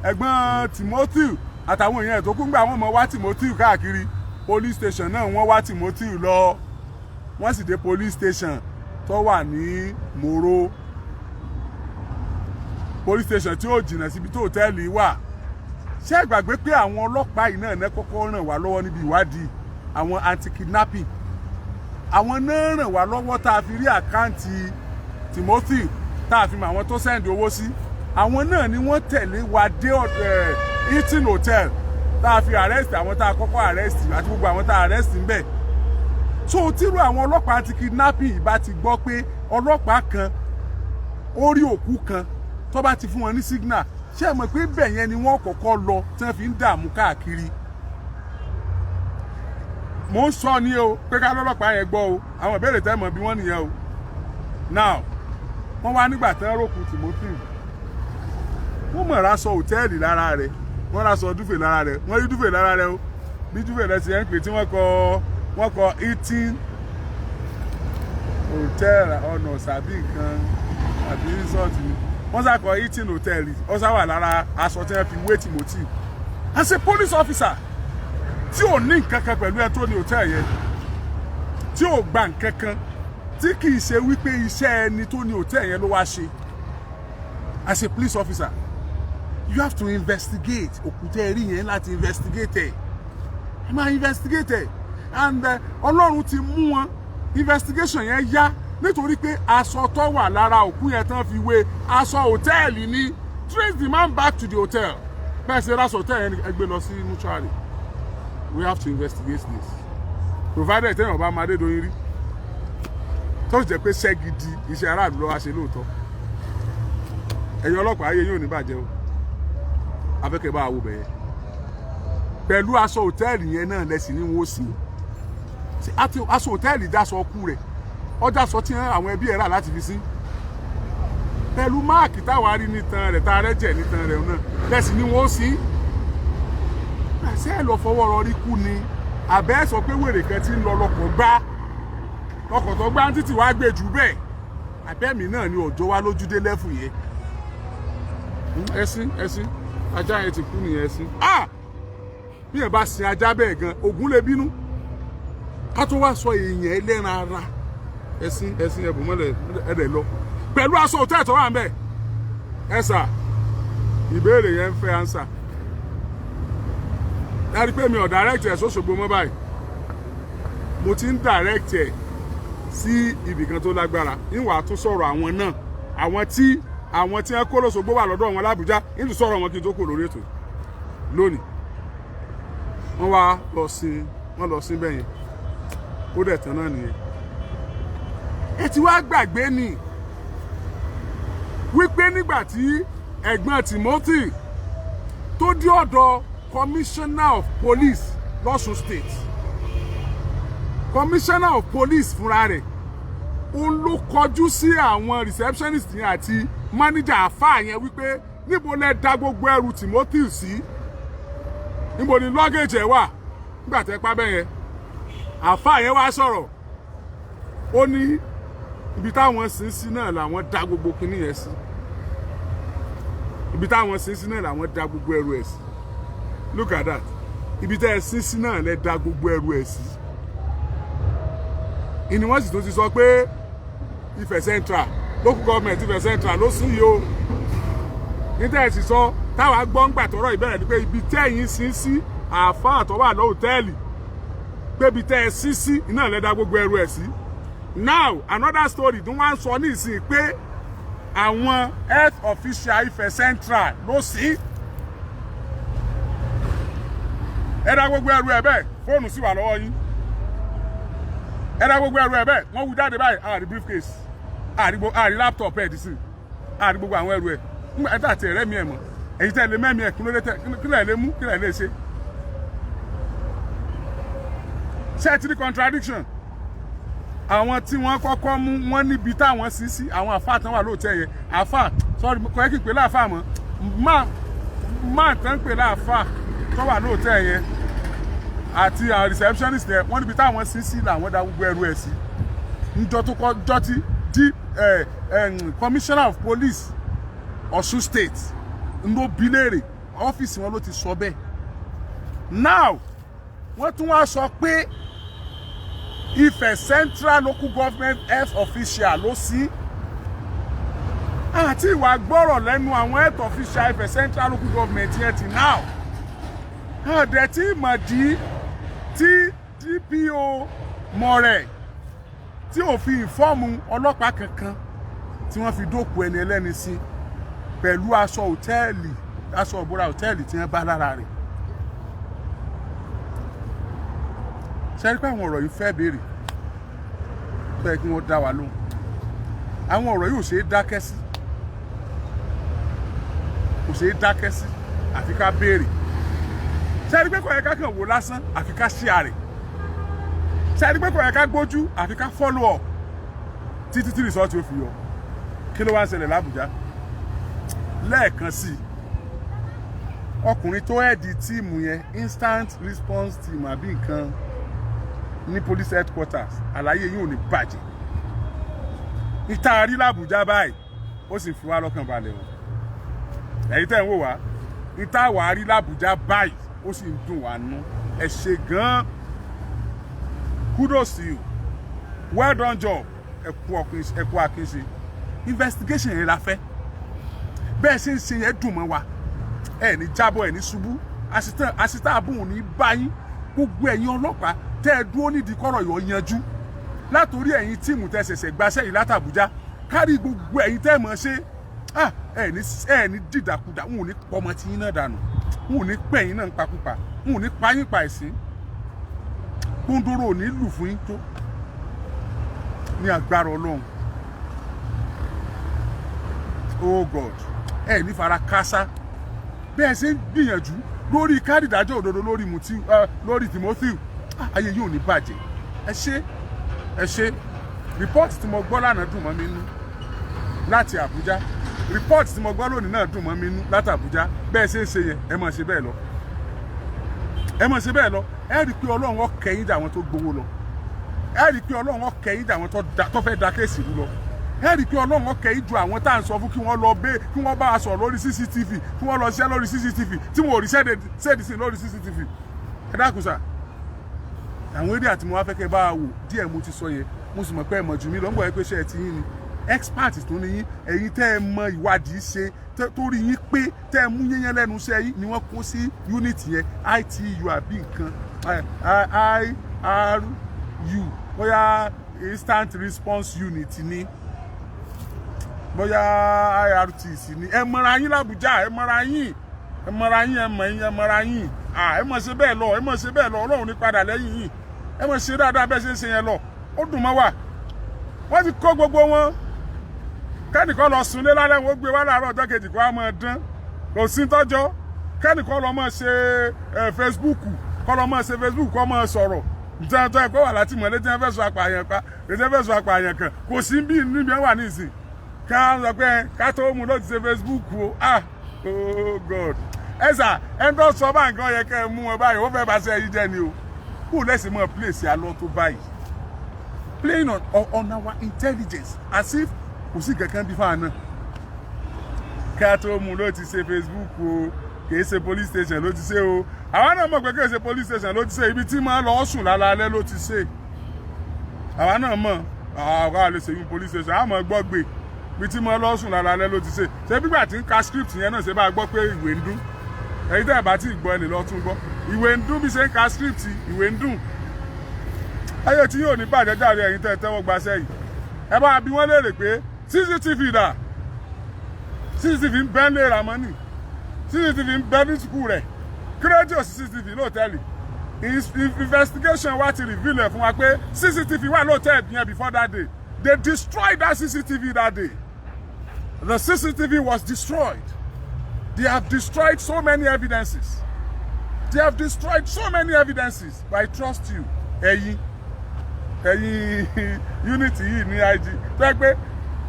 ẹ̀gbọ́n Timothy àtàwọn èèyàn rẹ̀ tó kù nígbà wọ́n mọ̀ wá Timothy káàkiri police station náà wọ́n wá Timothy lọ wọ́n sì dé police station tó wà ní Moro police station tí ó jìnnà síbi tó hòtẹ́ẹ̀lì wà. Ṣé ẹ gbàgbé pé àwọn ọlọ́pàá yìí náà kọ́kọ́ ràn wá lọ́wọ́ níbi ìwádìí àwọn anti-kidnapping àwọn náà ràn wá lọ́wọ́ tá a fi rí àkáǹtì Timothy tá a fi mọ àwọn tó sẹ́ndì owó sí àwọn náà ni wọ́n tẹ̀lé wa dé Hilton hotel tá a fi arrest àwọn tá a kọ́kọ́ arrest àti gbogbo àwọn tá a arrest ń bẹ̀. So tírú àwọn ọlọ́pàá anti-kidnapping ìbá ti gbọ́ pé ọlọ́pàá kan ó rí òkú kan tó bá ti fún wọn ní signal ṣé ẹ mọ̀ pé bẹ́ẹ̀ yẹn ni wọ́n kọ́kọ́ lọ tí wọ́n fi ń dààmú káàkiri. Mo ń sọ ní o pé ká lọ́lọ́pàá yẹn gbọ́ o àwọn ìbéèrè tẹ́ mọ̀ bí wọ́n nìyẹn o. Now wọ́n wá nígbà tí wọ́n rókù Timothy wọ́n mọ̀ raṣọ hòtẹ́ẹ̀lì lára rẹ̀ wọ́n raṣọ dúfè lára rẹ̀ wọ́n rí dúfè lára rẹ̀ o bí dúfè rẹ̀ ti ẹ̀ ń pè tí wọ́n kọ Hilton hotel ọ̀nà sàbí nǹkan àbí resort ni wọ́n sàkọ Hilton hotel ó sá wà lára aṣọ tí wọ́n fi wé Timothy as a police officer tí ò ní nǹkan kan pẹ̀lú ẹ tó ní hotel yẹn tí ò gba nǹkan kan tí kì í ṣe wípé iṣẹ́ ẹni tó ní hotel yẹn ló wá ṣe as a police officer you have to investigate òkúta ẹ̀rí yẹn láti investigate ẹ̀ ẹ máa investigate ẹ̀ and Ọlọ́run ti mú wọn investigation yẹn yá nítorí pé aṣọ tó wà lára òkú yẹn tán fi wé aṣọ hòtẹ́ẹ̀lì ni trace the man back to the hotel. Person that's hotel ẹgbẹ́ lọ sí mortuary. We have to investigate this. Provided tẹ́yìn ọba máa dé doyin rí. Tó jẹ́ pé ṣẹ́ gidi iṣẹ́ aráàlú ló wá ṣe lóòótọ́. Ẹ̀yin ọlọ́pàá ayé yín ò ní bàjẹ́ o. Afẹ́kẹ́ bá wo bẹ̀yẹn. Pẹ̀lú aṣọ hòtẹ́ẹ̀lì yẹn náà lẹ́sìn ní wọ́n sí. Aṣọ hòtẹ́ẹ̀lì dáṣọ ọkú rẹ̀. Ọjà sọ tí àwọn ẹbí ẹ̀ rà láti fi sí. Pẹ̀lú máàkì táwa rí nítan rẹ̀ tá a rẹ́jẹ̀ nítan rẹ̀ náà lẹ́sìn ní wọ́n sí. Ṣé ẹ lọ fọwọ́ rọrí kú ni? Àbẹ́ sọ pé wèrè kan ti ń lọ lọkọ̀ gbá. Lọkọ̀ tó gbá títí wá gbé jù bẹ́ẹ̀. Àbẹ́mi náà ni ọjọ́ wa lójúdé lẹ́fù yẹn. Ẹṣin ajá yẹn ti kú nìyẹn ẹṣin. Bí ẹ bá sin ajá bẹ́ẹ̀ gan Ògún lè bínú. Ká tó wá sọ èèyàn ẹlẹ́ran ara. Ẹṣin ẹ̀bùn mọ́lẹ̀ ẹ̀dẹ̀ lọ. Pẹ̀lú aṣọ hòtẹ́ẹ̀lì tó wà ń bẹ̀. Ẹ sà ìbéèrè yẹn ń fẹ́ ánsà. Ẹ rí pé mi ò direct ẹ̀ sóṣogbo mọ́ báyìí. Mo ti ń direct ẹ̀ sí ibì kan tó lágbára. Ìwà tó sọ̀rọ̀ àwọn náà. Àwọn tí wọ́n kó lóṣogbo wà lọ́dọ̀ wọn l'Ábùjá. Ìlú sọ̀rọ̀ wọn kí n tó kò lórí ètò lónìí. Wọ́n wá lọ sí bẹ́yẹn. Ó dẹ̀ tán náà nìyẹn. Ẹ ti wá gbàgbé ni wípé nígbà tí ẹ̀gbọ́n Timothy tó dé ọ̀dọ̀ Commissioner of Police l'Ọ̀ṣun State, Commissioner of Police fúnra rẹ̀ òun ló kọjú sí àwọn receptionist yẹn àti manager àfáà yẹn wípé níbo lẹ dá gbogbo ẹrù Timothy sí, níbo ni luggage ẹ̀ wà. Nígbà tẹ́ pa bẹ́ẹ̀ yẹn àfáà yẹn wá sọ̀rọ̀, ó ní ibi táwọn sin sí náà làwọn dá gbogbo kinní yẹn sí. Ibi táwọn sin sí náà làwọn dá gbogbo ẹrù ẹ̀ sí. Look at that. Ibi tẹ́ ẹ sin sí náà lẹ dá gbogbo ẹrù ẹ̀ sí. Ìní wọ́n sì tó ti sọ pé Ifẹ̀ Central local government Ifẹ̀ Central ló sún yìí o. Níta ẹ̀ sì sọ táwa gbọ́ ń gbà tọ́rọ̀ ìbẹ̀rẹ̀ ni pé ibi tẹ́yìn sin sí àáfàá tó wà lọ hòtẹ́ẹ̀lì pé ibi tẹ́ ẹ sin sí iná lẹ dá gbogbo ẹrù ẹ̀ sí. Now another story tí wọ́n sọ ní ìsìn pé àwọn health official Ifẹ̀ Central ló sí. Ẹ dá gbogbo ẹrù ẹ̀ bẹ́ẹ̀ fóònù sì wà lọ́wọ́ yín. Ẹ dá gbogbo ẹrù ẹ̀ bẹ́ẹ̀ wọ́n wú jáde báyìí àrí briefcase àrí laptop ẹ̀ dì sí àrí gbogbo àwọn ẹrù ẹ̀ nígbà ẹ̀ta àti ẹ̀rẹ́ mi ẹ̀ mọ̀ èyí tẹ́ lè mẹ́mi ẹ̀ kí lẹ̀ lè mú kí lẹ̀ lè ṣe. Ṣé ẹ ti rí contradiction? Àwọn tí wọ́n kọ́kọ́ mú wọ́n níbi táwọn sí àwọn àfáà tán wà lóòótọ́ yẹn àfáà sorry kò yẹ kí n pè láàfáà mọ́ máa tán pè láàfáà tó wà lóòótọ́ yẹn àti àwọn receptionist yẹn wọ́n níbi táwọn sí làwọn dá gbogbo ẹrù ẹ̀ sí. Níjọ́ tó kọjọ́ tí Commissioner of Police Ọ̀ṣun State ló bi léèrè ọ́fíìsì wọn ló ti sọ bẹ́ẹ̀. Now wọ́n tún wá sọ pé Ifẹ̀ Central local government health official ló sí. Àti ìwà gbọ́rọ̀ lẹ́nu àwọn health official Ifẹ̀ Central local government yẹn ti now. Àdẹ̀ tí ìmọ̀dí tí DPO Mọ̀rẹ̀ tí ò fi ìfọ́ọ̀mù ọlọ́pàá kankan tí wọ́n fi dókòó ẹni ẹlẹ́ni sí pẹ̀lú aṣọ hòtẹ́ẹ̀lì aṣọ ìbora hòtẹ́ẹ̀lì tí wọ́n bá lára rẹ̀. Ṣé rí pé àwọn ọ̀rọ̀ yìí fẹ́ béèrè pé kí wọ́n dá wa lóhùn. Àwọn ọ̀rọ̀ yìí ò ṣeé dákẹ́ sí. Kò ṣeé dákẹ́ sí àfi ká béèrè. Ṣé rí pé kò yẹ ká kàn wò lásán àfi ká share rẹ̀. Ṣé rí pé kò yẹ ká gbójú àfi ká follow up títí tí result ó fi yọ. Kí ló wá ń ṣẹlẹ̀ l'Ábùjá? Lẹ́ẹ̀kan sí ọkùnrin tó head tíìmù yẹn instant response team àbí nǹkan ní police headquarters àlàyé yìí ò ní bàjẹ́. Ìta rí l'Ábùjá báyìí ó sì fi wá lọ́kàn balẹ̀ o. Ẹ̀yin tẹ́ ń wò wá ìta wà rí l'Ábùjá báyìí ó sì ń dùn wá nú. Ẹ ṣé gan-an. Kudos to you. Well done job. Ẹ kú àkínṣe. Investigation yẹn la fẹ́. Bẹ́ẹ̀ ṣe ń ṣe yẹn dùn mọ́ wa. Ẹ ní jábọ̀ ẹ ní ṣubú. Àṣìtá àbùn ní báyìí. Gbogbo ẹ̀yin ọlọ́pàá tẹ́ ẹ dúró nídìí kọ́rọ̀ yọ yanjú. Látòrí ẹ̀yin tíìmù tẹ́ ṣẹ̀ṣẹ̀ gbaṣẹ́ yìí l'Ábùjá. Kárí gbogbo ẹ̀yin tẹ́ mọ̀ ṣe ẹ ní dìdàkudà wọn ò ní pọmọ tí yín náà dànù wọn ò ní pẹ̀yìn náà pakúpa wọn ò ní payín pa ẹ̀sìn kúndúró ò ní lù fún yín tó ní agbára Ọlọ́run. Oh God, ẹ ní fara kásá bẹ́ẹ̀ ṣe ń gbìyànjú lórí kádìdájọ́ òdodo lórí Timothy ayé yóò ní bàjẹ́. Ẹ ṣe report tí mo gbọ́ lánàá dùn mọ́ mi nú láti Àbújá, report tí mo gbọ́ lónìí náà dùn mọ́ mi nú láti Àbújá. Bẹ́ẹ̀ ṣe ń ṣe yẹn ẹ máa ṣe bẹ́ẹ̀ lọ, ẹ máa ṣe bẹ́ẹ̀ lọ. Ẹ rí i pé Ọlọ́run ó kẹ́yìn jà àwọn tó gbowó lọ, ẹ rí i pé Ọlọ́run ó kẹ́yìn jà àwọn tó fẹ́ da kéèsì rú lọ, ẹ rí i pé Ọlọ́run ó kẹ́yìn ju àwọn tá à ń sọ fún kí wọ́n lọ bẹ́ẹ̀ kí wọ́n bá a sọ̀rọ̀ lórí CCTV kí wọ́n lọ ṣiṣẹ́ lórí CCTV tí wọn ò rí ṣẹ́ẹ̀dì sí lórí CCTV. Ẹ dákun sà, àwọn eré àti mo wá fẹ́ kẹ́ bá a wò díẹ̀ mo ti sọ yẹn, mo sì mọ̀ pé ẹ mọ̀ jù mí lọ́ngbọ̀n ẹ pé ṣe ẹ ti yín ni expert tó ní yín, ẹ̀yin tẹ́ ẹ mọ ìwádìí ṣe torí yín pé tẹ́ ẹ mú yẹn lẹ́nu iṣẹ́ yín ni wọ́n kó sí unit yẹn ITU àbí nǹkan IRU bóyá instant response unit ni bóyá IRTC ni. Ẹ mọ̀ra yín l'Àbújá, ẹ mọ̀ra yín ẹ mọ̀ra yín ẹ mọ̀ ṣe bẹ́ẹ̀ lọ, ẹ mọ̀ ṣe bẹ́ẹ̀ lọ. Ọlọ́run ní padà lẹ́yìn yín, ẹ mọ̀ ṣe dáadáa bẹ́ẹ̀ ṣe ń ṣe yẹn lọ. Ó dùn mọ́ wa, wọ́n ti kó gbogbo wọn kẹ́nìkan lọ sunlé lálẹ́ wọn gbé wá láàárọ̀ ọjọ́ kejì kó wá máa dán, kò sí tọ́jọ́. Kẹ́nìkan lọ máa ṣe Facebook kọ́ lọ máa ṣe Facebook kọ́ máa sọ̀rọ̀ jẹ́ntọ́ ẹ̀kọ́ wà láti mọ̀lé tí wọ́n fẹ́ sọ apààyàn pa ètò ẹ̀fẹ́ sọ apààyàn kan kò sí bí níbi ẹ̀ wà nísìn ká sọ pé ká tó mú ló ti ṣe Facebook o. Oh God, ẹ sà ẹ tó sọ bá nǹkan yẹ kẹ́ ẹ mú wọn báyìí ó fẹ́ bá ṣe ẹyí jẹ́ ni o. Kó lẹ́sìn mọ́ place alọ́ tó báyìí, playing on our intelligence as if kò sí kankan bí fáwọn náà. Ká tó mú ló ti ṣe Facebook o, kìí ṣe police station ló ti ṣe o. Àwa náà mọ̀ pé kìí ṣe police station ló ti ṣe, ibi tí máa lọ sùn lálaalẹ́ ló ti ṣe. Àwa náà mọ̀ àwa lè ṣe yín police station, a mọ̀ gbọ́ gbé ibi tí máa lọ sùn lálaalẹ́ ló ti ṣe. Ṣé bígbà tí ń ka script yẹn náà ṣe bá gbọ́ pé ìwé ń dún, ẹ̀yin tẹ́ ẹ̀ bá tí ì gbọ́ ẹni lọ tún gbọ́ ìwé ń dún bí ṣe ń ka script ìwé ń dún. Ayé tí yóò ní bàjẹ́ jàre ẹ̀yin tẹ́ ẹ tẹ́wọ́ gbaṣẹ́ yìí. Ẹ bá bí wọ́n léèrè pé CCTV dà, CCTV ń bẹ́ lé Ramoni, CCTV ń bẹ́ ní sùkúù rẹ̀, kírẹ́díò CCTV lóòtẹ́ẹ̀lì. Investigation wa ti reveal ẹ̀ fún wa pé CCTV wà lóòtẹ́ẹ̀lì yẹn before that day. They destroyed that CCTV that day. The CCTV was destroyed. They have destroyed so many evidences. They have destroyed so many evidences. But I trust you. Ẹ̀yin unity yìí ní IG. Tẹ́ pé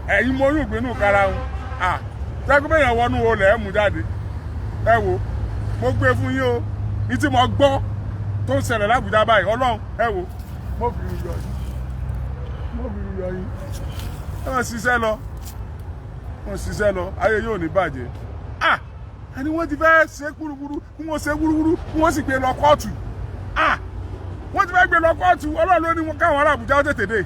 ẹ̀yin mo yóò gbénú kára wọn. Tẹ́ pé bẹ́ẹ̀ wọnú olè ẹ̀ mú jáde. Ẹ wo, mo gbé fún yín o. Ní tí mo gbọ́ tó ń ṣẹlẹ̀ l'Àbújá báyìí, Ọlọ́run ẹ wo, mo fi yọ yín. Ẹ wọ́n ṣiṣẹ́ lọ, ayé yóò ní bàjẹ́. Ẹni wọ́n ti fẹ́ ṣe gbúrúgbúrú, kí wọ́n ṣe gbúrúgbúrú, kí wọ́n sì gbé lọ kóòtù. Wọ́n ti fẹ́ gbé lọ kóòtù, Ọlọ́run ló ní káwọn ará Àbújá ó tètè dé.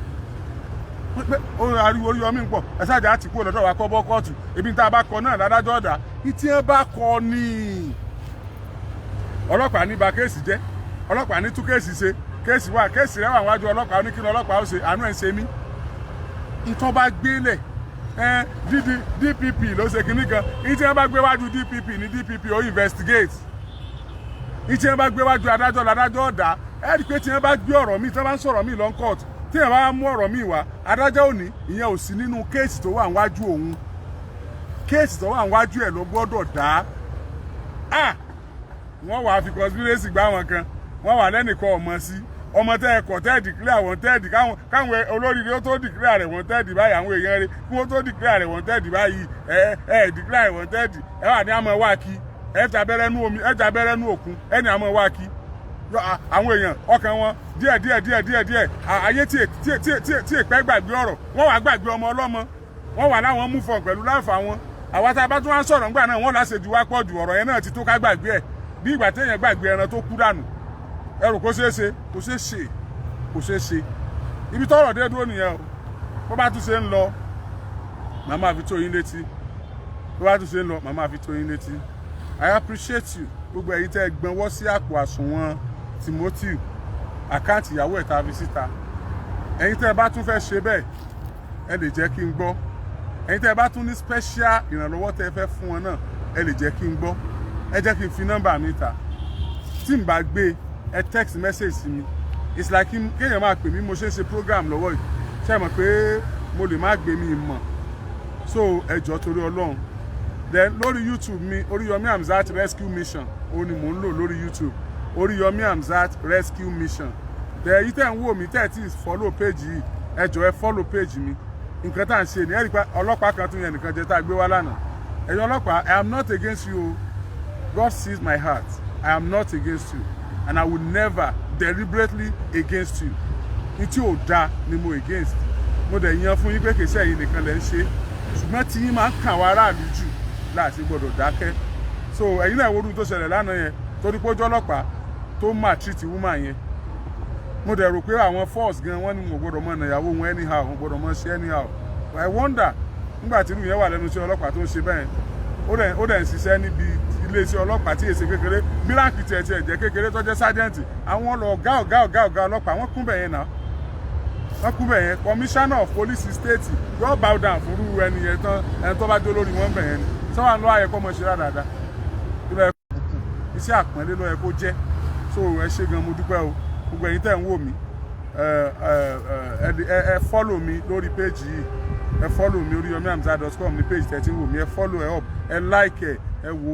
Ariwo yọ mí pọ̀, ẹ ṣáàjà á ti kúrò lọ́dọ̀ wa kọ́ bọ́ kóòtù. Ebi tá a bá kọ náà ládájọ́ ọ̀dà. Ìtí ẹ bá kọ ni. Ọlọ́pàá ní ba kéèsì jẹ́, ọlọ́pàá ní tú kéèsì ṣe, kéèsì rẹ̀ wà wájú ọlọ́pàá, ní kí ni ọlọ́pàá ó ṣe, àánú ẹ̀ ń ṣe mí. Ìtọ́ bá gbélẹ̀. DPP ló ṣe kinní kan, ìtí wọn bá gbé wájú DPP ní DPP ó investigate, ìtí wọn bá gbé wájú adájọ́ ládájọ́ ọ̀dà. Ẹ rí i pé tí wọn bá gbé ọ̀rọ̀ míì tí wọn bá ń sọ̀rọ̀ míì lọ court, tí wọn bá mú ọ̀rọ̀ míì wá adájọ́ òní ìyẹn ò sí nínú kéèsì tó wà níwájú òun, kéèsì tó wà níwájú ẹ̀ ló gbọ́dọ̀ dá. Wọ́n wàá fi conspiracy gbá wọn kan, wọ́n wà lẹ́nìkan ọmọ sí ọmọ tẹ́ ẹ kọ̀ tẹ́ ẹ declare wanted káwọn olóríire ó tó declare rẹ̀ wanted báyìí, àwọn èèyàn rẹ̀ kí wọ́n tó declare rẹ̀ wanted báyìí ẹ declare wanted ẹ wà ní àmọ́ wá kí ẹ jabẹ́rẹ́ nú omi ẹ jabẹ́rẹ́ nú òkun ẹ ní àmọ́ wá kí àwọn èèyàn ọkàn wọn díẹ̀ ayé tí èpẹ́ gbàgbé ọ̀rọ̀ wọ́n wà gbàgbé ọmọ ọlọ́mọ, wọ́n wà láwọn mú fọ̀ pẹ̀lú láǹfà wọn. àwa tá a bá tún wá ń sọ̀rọ̀ ńgbà náà wọ́n láṣejù wá pọ̀ jù, ọ̀rọ̀ yẹn náà ti tó ká gbàgbé ẹ̀ bí ìgbà téèyàn gbàgbé ẹran tó kú dànù. Ẹrù kó ṣeé ṣe ibi tọ́rọ̀ dé dúró nìyẹn o. Bó bá tún ṣe ń lọ màmá fi tó yín létí, I appreciate you gbogbo ẹ̀yin tẹ́ ẹ gbọ́nwọ́ sí àpò àsùnwọ̀n Timothy àkáǹtì ìyàwó ẹ̀ tá a fi síta. Ẹ̀yin tẹ́ ẹ bá tún fẹ́ ṣe bẹ́ẹ̀ ẹ lè jẹ́ kí n gbọ́ ẹ̀yin tẹ́ bá tún ní special ìrànlọ́wọ́ tẹ́ fẹ́ fún wọn náà ẹ lè jẹ́ kí n gbọ́ ẹ jẹ́ kí n fi nọ́mbà mi ta tí n bá gbé ẹ text message sí mi it's like kéèyàn máa pè mí mo ṣe ń ṣe program lọ́wọ́ yìí ṣe mọ̀ pé mo lè má gbé mi mọ̀ so ẹ jọ̀ọ́ torí Ọlọ́run then lórí YouTube mi Oríyọmí Hamzat Rescue Mission òun ni mò ń lò lórí YouTube Oríyọmí Hamzat Rescue Mission then yìí tẹ̀ ń wò mí tẹ̀ tí follow page yìí ẹ jọ̀ọ́ ẹ follow page mi nǹkan tá à ń ṣe ni ẹ rí pé ọlọ́pàá kan tún yẹn nìkan jẹ tá a gbé wá lánàá ẹ̀yin ọlọ́pàá I am not against you God sees my heart I am not against you and I will never deliberately against you ní tí ò da ni mo against mo dẹ̀ yan fún yín pé kìí ṣe ẹ̀yin nìkan lẹ̀ ń ṣe ṣùgbọ́n tí yín máa ń kàn wá aráàlú jù láti gbọ́dọ̀ dákẹ́ so ẹ̀yin náà ìwọ́dún tó ṣẹlẹ̀ lánàá yẹn torí pé ojú ọlọ́pàá tó maltreat woman yẹn mo dẹ̀ rò pé àwọn force gan wọ́n ní wọn gbọ́dọ̀ mọ ìyàwó wọn anyhow wọn gbọ́dọ̀ mọ ṣe anyhow I wonder nígbà tí irú yẹn wà lẹ́nu iṣẹ́ ọlọ́pàá tó ń ṣe bẹ́ẹ̀ ó dẹ̀ ń ṣiṣẹ́ níbi iléeṣẹ́ ọlọ́pàá tí èsì kékeré bíráǹkì tiẹ̀ jẹ́ kékeré tó jẹ́ sájẹ́ǹtì àwọn ọ̀gá ọlọ́pàá wọ́n kún bẹ̀ yẹn náà wọ́n kún bẹ̀ yẹn commissioner of police state yóò bow down fún irú ẹni yẹn tán ẹni tó bá dé lórí wọn bẹ̀ yẹn ni sọ́wọ́n ló ayẹ kọ́ mọ̀ ṣe dáadáa iṣẹ́ àpọ́nlé ló yẹ kó jẹ́ so ẹ ṣé gan mo dúpẹ́ o gbogbo ẹ̀yin tẹ́ ń wò mí ẹ follow mi lórí page yìí ẹ follow mi oriyomihamzat.com ní page tẹ́ ti ń wò mí ẹ follow ẹ up ẹ like ẹ wò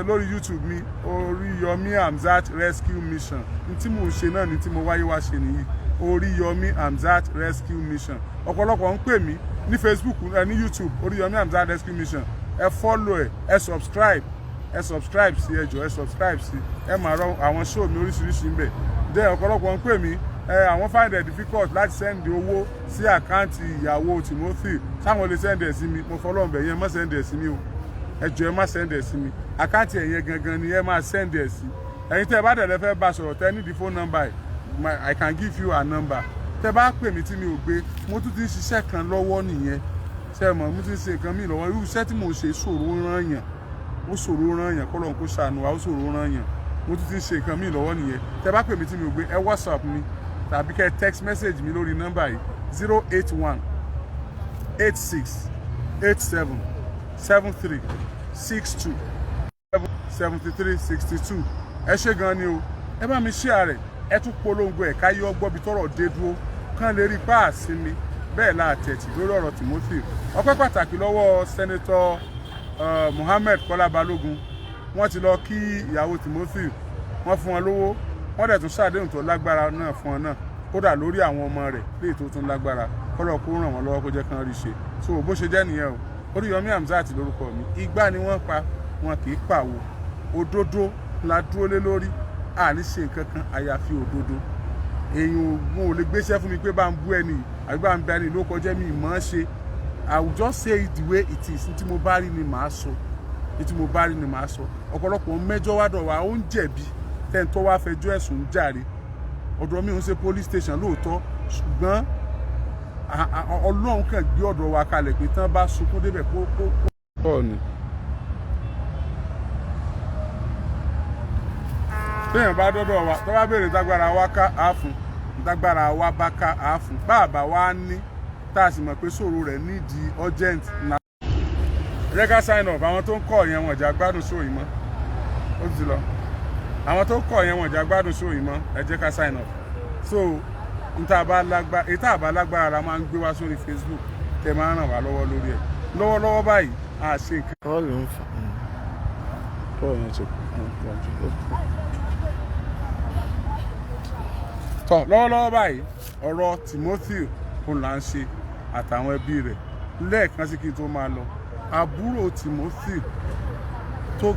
lórí YouTube mi Oríyọmí Hamzat Rescue Mission ní tí mò ń ṣe náà ní tí mo wáyé wá ṣe nìyí Oríyọmí Hamzat Rescue Mission ọ̀pọ̀lọpọ̀ ń pè mí ní Facebook ní YouTube Oríyọmí Hamzat Rescue Mission ẹ follow ẹ subscribe sí ẹ jọ̀ọ́ ẹ subscribe sí ẹ máa rọ àwọn show mi oríṣiríṣi ń bẹ dẹ ọ̀pọ̀lọpọ̀ ń pè mí àwọn find it difficult láti send owó sí àkáǹtì ìyàwó Timothy sáwọn lè send ẹ̀ sí mi mo fọlọ́run bẹ̀ yẹn má send ẹ̀ sí mi o ẹ jọ̀ọ́ ẹ má send ẹ̀ sí mi àkáǹtì ẹ̀yẹn gangan ni ẹ máa send ẹ̀ sí ẹ̀yin tẹ́ ẹ bá dẹ̀ fẹ́ bá sọ̀rọ̀ tẹ́ ní the phone number I can give you a number tẹ́ bá pè mí tí mi ò gbé mo tún ti ń ṣiṣẹ́ kan lọ́wọ́ nìyẹn ṣe mọ̀ mo ti ń ṣe nǹkan mi lọ́wọ́ irú iṣẹ́ tí mo ṣe ṣòro rán yàn ó ṣòro rán yàn kọ́lọ́n kó ṣàánú wa ó ṣòro rán yàn mo tún ti ń ṣe nǹkan mi lọ́wọ́ nìyẹn tẹ́ bá pè mí tí mi ò gbé ẹ WhatsApp mi tàbí kẹ́ text message mi lórí nọ́mbà yìí 081 86 87 73 62 73 62 ẹ ṣé gan ni o ẹ bá mi share rẹ̀ ẹ tún polongo ẹ̀ káyé ọgbọ́n bí tọ́rọ̀ dé dúró kán lè rí páàsì mi bẹ́ẹ̀ láàtẹ̀tì lórí ọ̀rọ̀ Timothy ọpẹ́ pàtàkì lọ́wọ́ Senator Mohammed Kọ́lá Balógun wọ́n ti lọ kí ìyàwó Timothy wọ́n fún wọn lówó wọ́n dẹ̀ tún ṣàdéhùn tó lágbára náà fún wọn náà kódà lórí àwọn ọmọ rẹ̀ léè tó tún lágbára kọ́lọ̀ kó ràn wọ́n lọ́wọ́ kó jẹ́ kán rí ṣe so bó ṣe jẹ́ nìyẹn o Oríyọmí Hamzat lórúkọ mi igbá ni wọ́n pa wọn kì í pàwọ́ òdodo la dúró lé lórí àní ṣe nǹkan kan àyàfi òdodo èèyàn ògùn ò lè gbéṣẹ́ fún mi pé bá ń bú ẹni àbí bá ń bẹ ẹni ló kọjá mi ìmọ̀ ṣe I will just say it the way it is ní tí mo bá rí ni màá sọ ní tí mo bá rí ni màá sọ ọ̀pọ̀lọpọ̀ mẹ́jọ wádọ̀ wa ó ń jẹ̀bi tẹ́ǹtọ́ wá fẹjọ́ ẹ̀sùn ń jàre ọ̀dọ̀ mi ò ń ṣe police station lóòótọ́ ṣùgbọ́n Ọlọ́run kàn gbé ọ̀dọ̀ wa kalẹ̀ pé tán bá sunkún débẹ̀ pọ̀ ni. téèyàn bá dọ́dọ̀ wa tó bá béèrè dágbára wa ká àáfún dágbára wa bá ká àáfún bàbá wa ní tá a sì mọ̀ pé ṣòro rẹ̀ nídìí urgent na. ẹ jẹ́ ká sign up àwọn tó ń kọ̀ yẹn wọ̀n jà gbádùn sóò yìí mọ́ ó ti lọ àwọn tó ń kọ̀ yẹn wọ̀n jà gbádùn sóò yìí mọ́ ẹ jẹ́ ká sign up so ètò àbá lágbára la máa ń gbé wá sórí Facebook tẹ máa ń ràn wá lọ́wọ́ lórí ẹ̀ lọ́wọ́lọ́wọ́ báyìí a ṣe nǹkan. bọ́ọ̀lù ń fà bọ́ọ̀lù yẹn ti tọ́ lọ́wọ́lọ́wọ́ báyìí ọ̀rọ̀ Timothy kò là ń ṣe àtàwọn ẹbí rẹ̀ lẹ́ẹ̀kan sí kí n tó máa lọ àbúrò Timothy tó